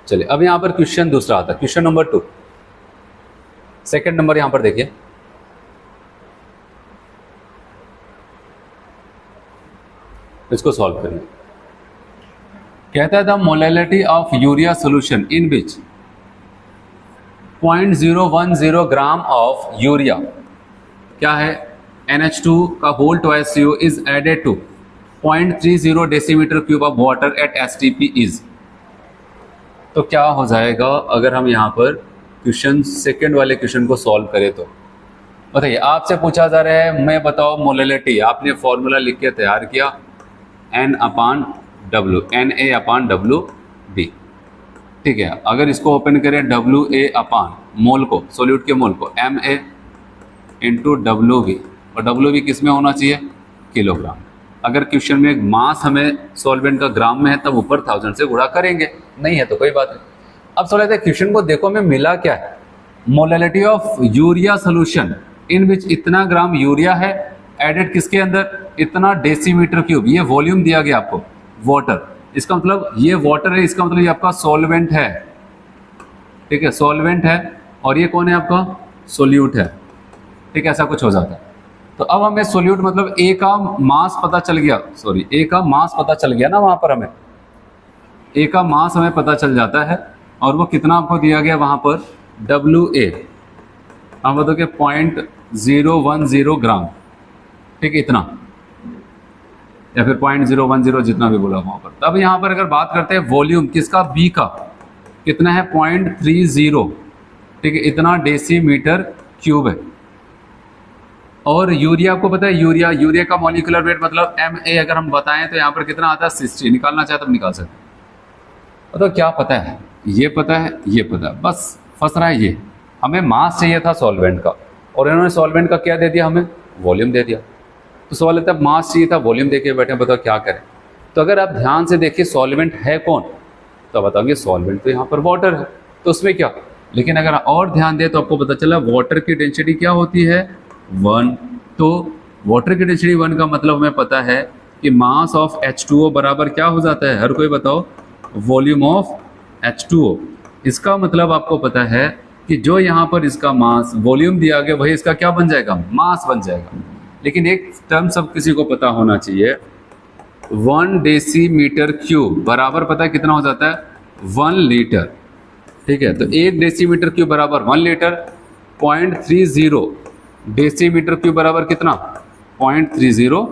चलिए अब यहाँ पर क्वेश्चन दूसरा आता है, क्वेश्चन नंबर 2, सेकंड नंबर यहाँ पर देखिए। इसको सॉल्व करें। कहता है the molality of urea solution in which 0.010 gram of urea क्या है NH2 का whole 2CO is added to 0.30 decimetre cube of water at STP is. तो क्या हो जाएगा अगर हम यहाँ पर क्वेश्चन सेकंड वाले क्वेश्चन को सॉल्व करें तो बताइए। आपसे पूछा जा रहा है मैं बताओ मोलैलिटी, आपने फॉर्मूला लिख के तैयार किया N/W, Na/W/B, ठीक है। अगर इसको ओपन करें WA/ मोल को, सोल्यूट के मोल को, Ma इंटू WV, और WV किस में होना चाहिए? किलोग्राम। अगर क्वेश्चन में मास हमें सॉल्वेंट का ग्राम में है तब ऊपर 1000 से गुणा करेंगे, नहीं है तो कोई बात नहीं। अब सवाल आता है क्वेश्चन को देखो हमें मिला क्या है? Molality of urea solution in which इतना ग्राम यूरिया है एडेड किसके अंदर? इतना डेसीमीटर क्यूब। ये वॉल्यूम दिया गया आपको, वाटर, इसका मतलब ये वाटर है, इसका मतलब ये आपका सॉल्वेंट है, ठीक है, सॉल्वेंट है, और ये कौन है आपका? सोल्यूट है, ठीक है, ऐसा कुछ हो जाता है। तो अब हमें सोल्यूट मतलब ए का मास पता चल गया, सॉरी ए का मास पता चल गया ना, वहां पर हमें ए का मास हमें पता चल जाता है, और वो कितना आपको दिया गया वहां पर? WA, हम बताओ कि 0.010 ग्राम, ठीक है, इतना, या फिर 0.010 जितना भी बोला वहां पर। तब यहां पर अगर बात करते हैं वॉल्यूम किसका? बी का, कितना है? 0.30, ठीक है, इतना डेसीमीटर क्यूब है। और यूरिया आपको पता है, यूरिया का मॉलिक्यूलर वेट मतलब Ma अगर हम बताएं तो यहाँ पर कितना आता है? 60। निकालना चाहे तब निकाल सकते। तो क्या पता है? ये पता है, ये पता है, बस फंस रहा है ये। हमें मास चाहिए था सॉल्वेंट का, और इन्होंने सॉल्वेंट का क्या दे दिया हमें? वॉल्यूम दे दिया। तो सवाल है तब मास चाहिए था, वॉल्यूम देके बैठे, बताओ क्या करें? तो अगर आप ध्यान से देखिए सॉल्वेंट है कौन, तो बताओगे सॉल्वेंट तो यहाँ पर वाटर है, तो उसमें क्या। लेकिन अगर और ध्यान दे तो आपको पता चला वाटर की डेंसिटी क्या होती है? 1। तो वाटर की डेंसिटी 1 का मतलब हमें पता है कि मास ऑफ H2O बराबर क्या हो जाता है? हर कोई बताओ, वॉल्यूम ऑफ H2O। इसका मतलब आपको पता है कि जो यहाँ पर इसका मास वॉल्यूम दिया गया वही इसका क्या बन जाएगा? मास बन जाएगा। लेकिन एक टर्म सब किसी को पता होना चाहिए, 1 डेसीमीटर क्यूब बराबर पता है कितना हो जाता है? 1 लीटर, ठीक है। तो 1 डेसीमीटर क्यूब बराबर 1 लीटर, 0.30 डेसीमीटर क्यूब बराबर कितना? 0.30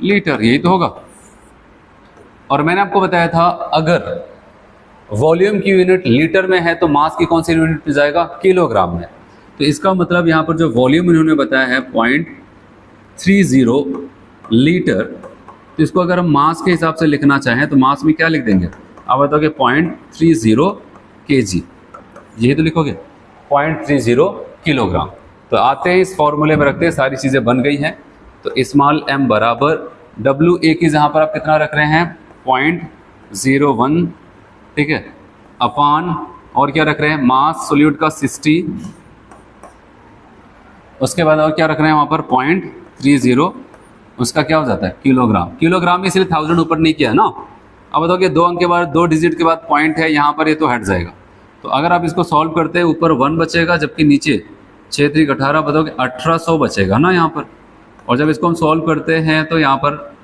लीटर, यही तो होगा। और मैंने आपको बताया था अगर वॉल्यूम की यूनिट लीटर में है तो मास की कौन सी यूनिट में जाएगा? किलोग्राम में। तो इसका मतलब यहाँ पर जो वॉल्यूम इन्होंने बताया है 0.30 लीटर, तो इसको अगर हम मास के हिसाब से लिखना चाहें तो मास में क्या लिख देंगे? आप बताओगे 0.30 kg, यही तो लिखोगे, 0.30 किलोग्राम। तो आते हैं इस फॉर्मूले में रखते हैं, सारी चीज़ें बन गई हैं। तो स्मॉल m बराबर WA की जहाँ पर आप कितना रख रहे हैं? 0.01, ठीक है, अपान, और क्या रख रहे हैं? मास सोल्यूट का 60, उसके बाद और क्या रख रहे हैं वहाँ पर? 0.30, उसका क्या हो जाता है? किलोग्राम। किलोग्राम में इसलिए 1000 ऊपर नहीं किया ना। अब बताओ कि 2 अंक के बाद 2 डिजिट के बाद पॉइंट है यहाँ पर, ये तो हट जाएगा। तो अगर आप इसको सॉल्व करते हैं ऊपर 1 बचेगा, जबकि नीचे 6 3 18, बताओगे 1800 बचेगा ना यहाँ पर। और जब इसको हम सॉल्व करते हैं तो यहाँ पर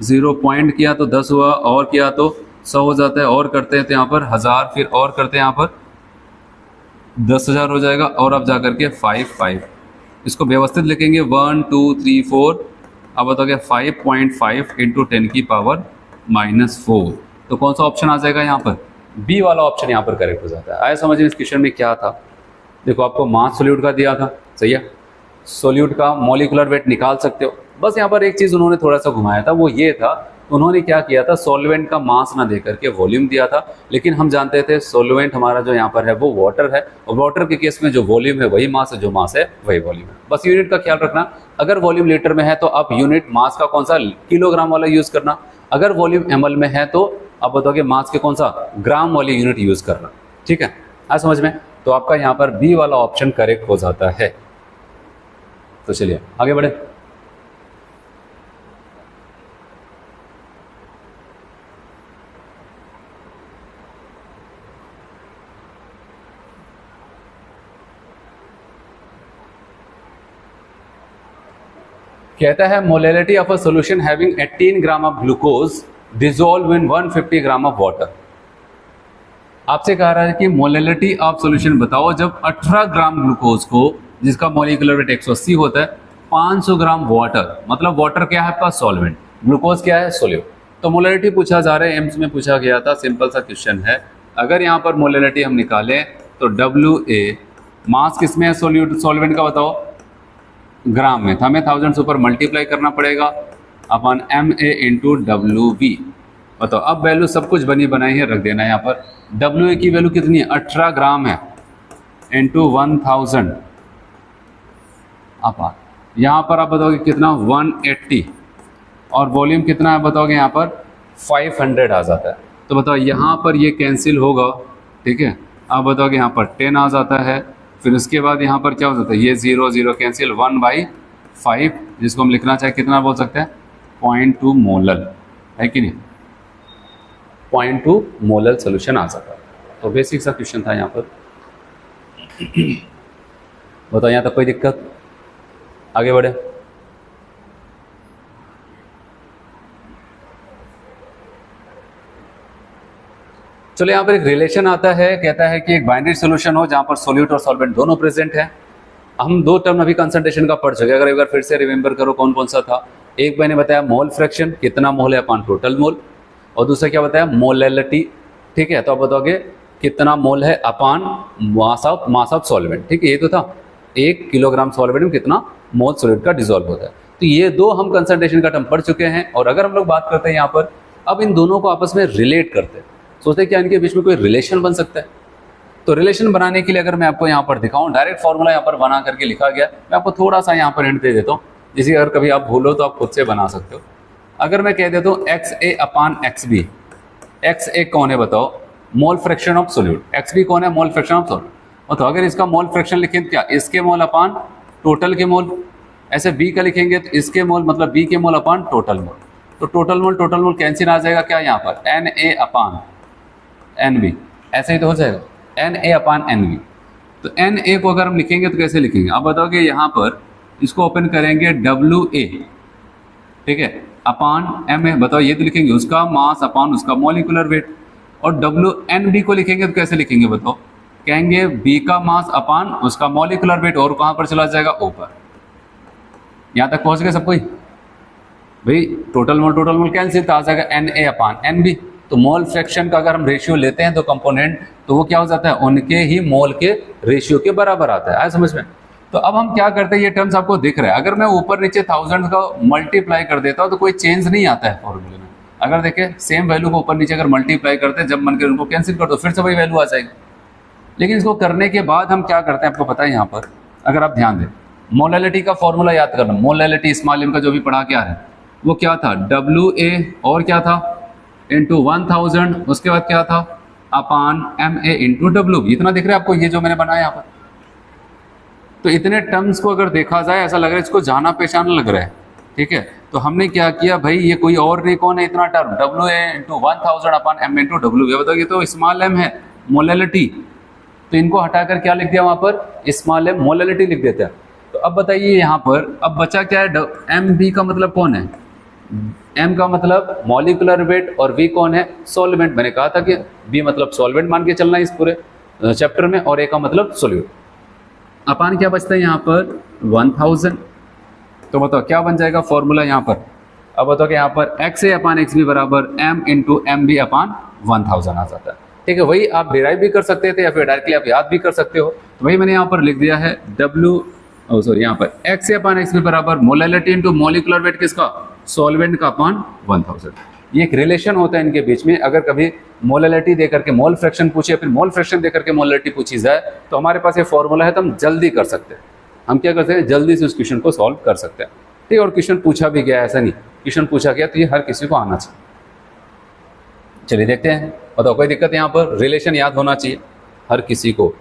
0 पॉइंट किया तो 10 हुआ, और किया तो 100 हो जाता है, और करते हैं तो यहाँ पर 1000, फिर और करते हैं यहाँ पर 10,000 हो जाएगा, और अब जा करके 5 इसको व्यवस्थित लिखेंगे 1 2 3 4। अब बताओगे 5.5 इंटू 10 की पावर -4। तो कौन सा ऑप्शन आ जाएगा यहाँ पर? बी वाला ऑप्शन यहाँ पर करेक्ट हो जाता है। आया समझ में इस क्वेश्चन में क्या था? देखो आपको मास सोल्यूट का दिया था, सही है, सोल्यूट का मॉलिक्यूलर वेट निकाल सकते हो। बस यहाँ पर एक चीज़ उन्होंने थोड़ा सा घुमाया था, वो ये था, उन्होंने क्या किया था, सॉल्वेंट का मास ना दे करके वॉल्यूम दिया था। लेकिन हम जानते थे सॉल्वेंट हमारा जो यहाँ पर है वो वाटर है, और वाटर के केस में जो वॉल्यूम है वही मास है, जो मास है वही वॉल्यूम है। बस यूनिट का ख्याल रखना, अगर वॉल्यूम लीटर में है तो आप यूनिट मास का कौन सा? किलोग्राम वाला यूज करना। अगर वॉल्यूम ml में है तो आप बताओगे मास के कौन सा? ग्राम वाली यूनिट यूज करना, ठीक है। आज समझ में? तो आपका यहाँ पर बी वाला ऑप्शन करेक्ट हो जाता है। तो चलिए आगे बढ़े। कहता है molality of a solution having 18 gram of glucose dissolve in 150 gram of water. आपसे कह रहा है कि मोलैलिटी ऑफ सॉल्यूशन बताओ जब 18 ग्राम ग्लूकोज को, जिसका मॉलिक्यूलर वेट 180 होता है, 500 ग्राम वाटर, मतलब वाटर क्या है आपका? सॉल्वेंट, ग्लूकोज क्या है, सोल्यूट। तो मोलैलिटी पूछा जा रहा है, एम्स में पूछा गया था, सिंपल सा क्वेश्चन है। अगर यहाँ पर मोलैलिटी हम निकालें तो WA मास किस में है, सोल्यूट सॉल्वेंट का बताओ, ग्राम में, तो हमें 1000 से ऊपर मल्टीप्लाई करना पड़ेगा अपन MA इंटू WB। बताओ अब वैल्यू सब कुछ बनी बनाई है, रख देना है यहाँ पर। WA की वैल्यू कितनी है, 18 ग्राम है, इंटू 1000 अपन यहाँ पर आप बताओगे कितना, 180, और वॉल्यूम कितना है बताओगे यहाँ पर 500 आ जाता है। तो बताओ यहाँ पर ये कैंसिल होगा, ठीक है। आप बताओगे यहाँ पर 10 आ जाता है, फिर उसके बाद यहाँ पर क्या हो जाता है, ये 0 0 कैंसिल, 1/5, जिसको हम लिखना चाहे कितना बोल सकते हैं, 0.2 मोलल, है कि नहीं, 0.2 मोलल सोल्यूशन आ जाता है। तो बेसिक सा क्वेश्चन था यहाँ पर। बताओ यहाँ तक कोई दिक्कत, आगे बढ़े। चलो यहाँ पर एक रिलेशन आता है, कहता है कि एक बाइनरी सॉल्यूशन हो जहाँ पर सोल्यूट और सॉल्वेंट दोनों प्रेजेंट है। हम दो टर्म अभी कंसंट्रेशन का पढ़ चुके, अगर एक बार फिर से रिमेंबर करो कौन कौन सा था। एक मैंने बताया मोल फ्रैक्शन, कितना मोल है अपॉन टोटल मोल, और दूसरा क्या बताया, मोलैलिटी, ठीक है। तो आप बताओगे कितना मोल है अपॉन मास ऑफ सॉल्वेंट, ठीक है। ये तो था 1 किलोग्राम सॉल्वेंट में कितना मोल सॉल्यूट का डिसॉल्व होता है। तो ये दो हम कंसंट्रेशन का टर्म पढ़ चुके हैं। और अगर हम लोग बात करते हैं यहाँ पर, अब इन दोनों को आपस में रिलेट करते हैं, सोचते हैं क्या इनके बीच में कोई रिलेशन बन सकता है। तो रिलेशन बनाने के लिए अगर मैं आपको यहाँ पर दिखाऊं, डायरेक्ट फॉर्मूला यहाँ पर बना करके लिखा गया, मैं आपको थोड़ा सा यहाँ पर हिंट दे देता हूँ, जिसे अगर कभी आप भूलो तो आप खुद से बना सकते हो। अगर मैं कह देता हूँ XA अपान XB, XA कौन है बताओ, mole fraction of solute, XB कौन है, मोल फ्रैक्शन ऑफ सोल्यूट। तो अगर इसका मोल फ्रैक्शन लिखें तो क्या, इसके मोल अपान टोटल के मोल, ऐसे B का लिखेंगे तो इसके मोल मतलब B के मोल अपान टोटल मोल। तो टोटल मोल कैंसिल आ जाएगा क्या यहाँ पर, NA अपान NB, ऐसे ही तो हो जाएगा, NA अपान NB। तो NA को अगर हम लिखेंगे तो कैसे लिखेंगे, आप बताओगे यहाँ पर इसको ओपन करेंगे WA, ठीक है, अपान MA, बताओ ये तो लिखेंगे उसका मास अपान उसका मॉलिक्यूलर वेट। और WNB को लिखेंगे तो कैसे लिखेंगे बताओ, कहेंगे B का मास अपान उसका मॉलिक्यूलर वेट, और कहाँ पर चला जाएगा, ऊपर। यहाँ तक पहुँच गए सब कोई भाई, टोटल मोल कैंसिल, तो आ जाएगा NA अपान NB। तो मोल फ्रैक्शन का अगर हम रेशियो लेते हैं तो कंपोनेंट, तो वो क्या हो जाता है, उनके ही मोल के रेशियो के बराबर आता है, आया समझ में। तो अब हम क्या करते हैं, ये टर्म्स आपको दिख रहा है, अगर मैं ऊपर नीचे 1000 का मल्टीप्लाई कर देता हूँ तो कोई चेंज नहीं आता है फॉर्मूले में। अगर देखें सेम वैल्यू को ऊपर नीचे अगर मल्टीप्लाई करते हैं, जब मन करे उनको कैंसिल कर दो, फिर से वही वैल्यू आ जाएगी। लेकिन इसको करने के बाद हम क्या करते हैं आपको पता है, यहाँ पर अगर आप ध्यान दें, मोलैलिटी का फॉर्मूला याद करना, मोलैलिटी स्मॉल m का जो भी पढ़ा के आ रहा है वो क्या था, WA और क्या था इंटू 1000, उसके बाद क्या था अपान MA इंटू WB, इतना दिख रहा है आपको ये जो मैंने बनाया यहाँ पर। तो इतने टर्म्स को अगर देखा जाए ऐसा लग रहा है इसको जाना पहचाना लग रहा है, ठीक है। तो हमने क्या किया भाई, ये कोई और नहीं, कौन है इतना टर्म, WA इंटू 1000 अपान M इंटू WB। बताओ ये तो स्मॉल m है, मोलैलिटी, तो इनको हटाकर क्या लिख दिया वहां पर, स्मॉल m मोलैलिटी लिख देते हैं। तो अब बताइए यहाँ पर अब बचा क्या है, MB का मतलब कौन है, M का मतलब मॉलिक्यूलर वेट, और V कौन है, सॉल्वेंट। मैंने कहा था कि B मतलब सॉल्वेंट मान के चलना है इस पूरे चैप्टर में, और A का मतलब सोल्यूट। अपान क्या बचता है यहाँ पर 1000। तो बताओ क्या बन जाएगा फॉर्मूला यहाँ पर, अब बताओ कि यहाँ पर XA अपान XB बराबर M इंटू MB अपान 1000 आ जाता है, ठीक है। वही आप डिराइव भी कर सकते थे या फिर डायरेक्टली आप याद भी कर सकते हो। तो वही मैंने यहाँ पर लिख दिया है यहाँ पर XA अपान XB बराबर मोलैलिटी इंटू मॉलिक्यूलर वेट किसका, सॉल्वेंट का अपान 1000। ये एक रिलेशन होता है इनके बीच में। अगर कभी मोलैलिटी देकर के मोल फ्रैक्शन पूछे, फिर मोल फ्रैक्शन देकर के मोलैलिटी पूछी जाए, तो हमारे पास ये फॉर्मूला है, तो हम जल्दी कर सकते हैं। हम क्या करते हैं, जल्दी से उस क्वेश्चन को सॉल्व कर सकते हैं, ठीक है। और क्वेश्चन पूछा भी गया, ऐसा नहीं, क्वेश्चन पूछा गया तो ये हर किसी को आना चाहिए। चलिए देखते हैं, बताओ कोई दिक्कत यहाँ पर, रिलेशन याद होना चाहिए हर किसी को।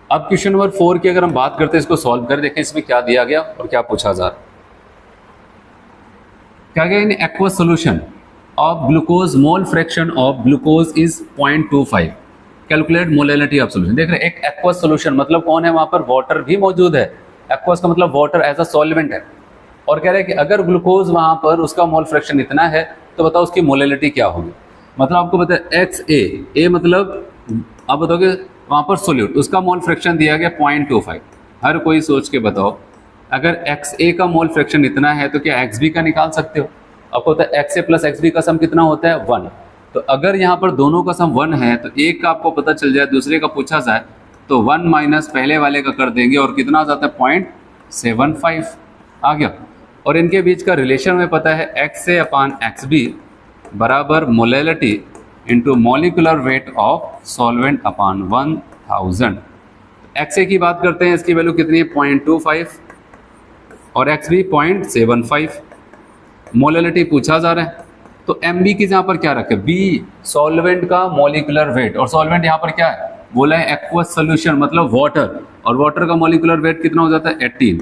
अब क्वेश्चन नंबर 4 की अगर हम बात करते हैं, इसको सॉल्व कर देखें इसमें क्या दिया गया और क्या पूछा जा रहा है। क्या गया, in aqueous solution of glucose mole fraction of glucose is 0.25, calculate molality of solution. देख रहे हैं, एक एक्वस सोल्यूशन मतलब कौन है, वहां पर वाटर भी मौजूद है। एक्वस का मतलब वाटर एज अ सॉल्वेंट है, और कह रहे हैं कि अगर ग्लूकोज वहां पर उसका मोल फ्रैक्शन इतना है तो बताओ उसकी मोलैलिटी क्या होगी। मतलब आपको पता है XA, A मतलब आप बताओगे वहाँ पर सोल्यूट, उसका मोल फ्रैक्शन दिया गया 0.25। हर कोई सोच के बताओ, अगर XA का मोल फ्रैक्शन इतना है तो क्या XB का निकाल सकते हो? आपको पता है XA प्लस XB का सम कितना होता है 1। तो अगर यहाँ पर दोनों का सम 1 है तो एक का आपको पता चल जाए, दूसरे का पूछा जाए तो 1 माइनस पहले वाले का कर देंगे और कितना आ जाता है 0.75 आ गया। और इनके बीच का रिलेशन हमें पता है XA अपान XB बराबर molality into molecular weight of solvent upon 1000। XA की बात करते हैं, इसकी वैल्यू कितनी है 0.25 और XB 0.75। मोलैलिटी पूछा जा रहा है तो MB की यहाँ पर क्या रखे, B सॉल्वेंट का मॉलिकुलर वेट, और सॉल्वेंट यहाँ पर क्या है बोला है एक्वस सोल्यूशन मतलब वाटर, और वाटर का मॉलिकुलर वेट कितना हो जाता है 18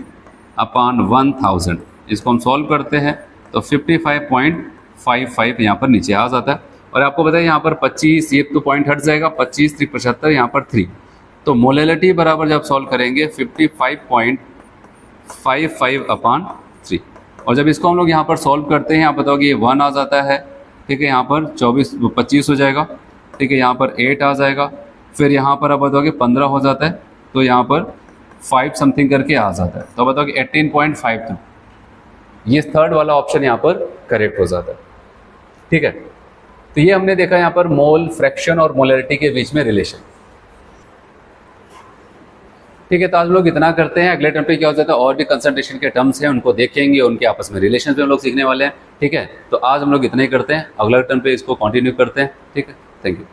अपान 1000। इसको हम सॉल्व करते हैं तो 55.55 यहाँ पर नीचे आ जाता है। और आपको पता है यहाँ पर 25, ये तो पॉइंट हट जाएगा, 25 3 75, यहाँ पर 3, तो मोलैलिटी बराबर जब सॉल्व करेंगे 55.55 अपान 3। और जब इसको हम लोग यहाँ पर सॉल्व करते हैं, यहाँ बताओ कि ये 1 आ जाता है, ठीक है, यहाँ पर 25 हो जाएगा, ठीक है, यहाँ पर 8 आ जाएगा, फिर यहाँ पर अब बताओ कि 15 हो जाता है, तो यहाँ पर 5 समथिंग करके आ जाता है, तो बताओ कि 18.52, ये थर्ड वाला ऑप्शन यहाँ पर करेक्ट हो जाता है। ठीक है, तो ये हमने देखा यहाँ पर मोल फ्रैक्शन और मोलैरिटी के बीच में रिलेशन। ठीक है, तो आज लोग इतना करते हैं, अगले टर्म पे क्या हो जाता है और भी कंसंट्रेशन के टर्म्स हैं उनको देखेंगे, उनके आपस में रिलेशन भी हम लोग सीखने वाले हैं। ठीक है, तो आज हम लोग इतना ही करते हैं, अगला टर्म पे इसको कंटिन्यू करते हैं। ठीक है, थैंक यू।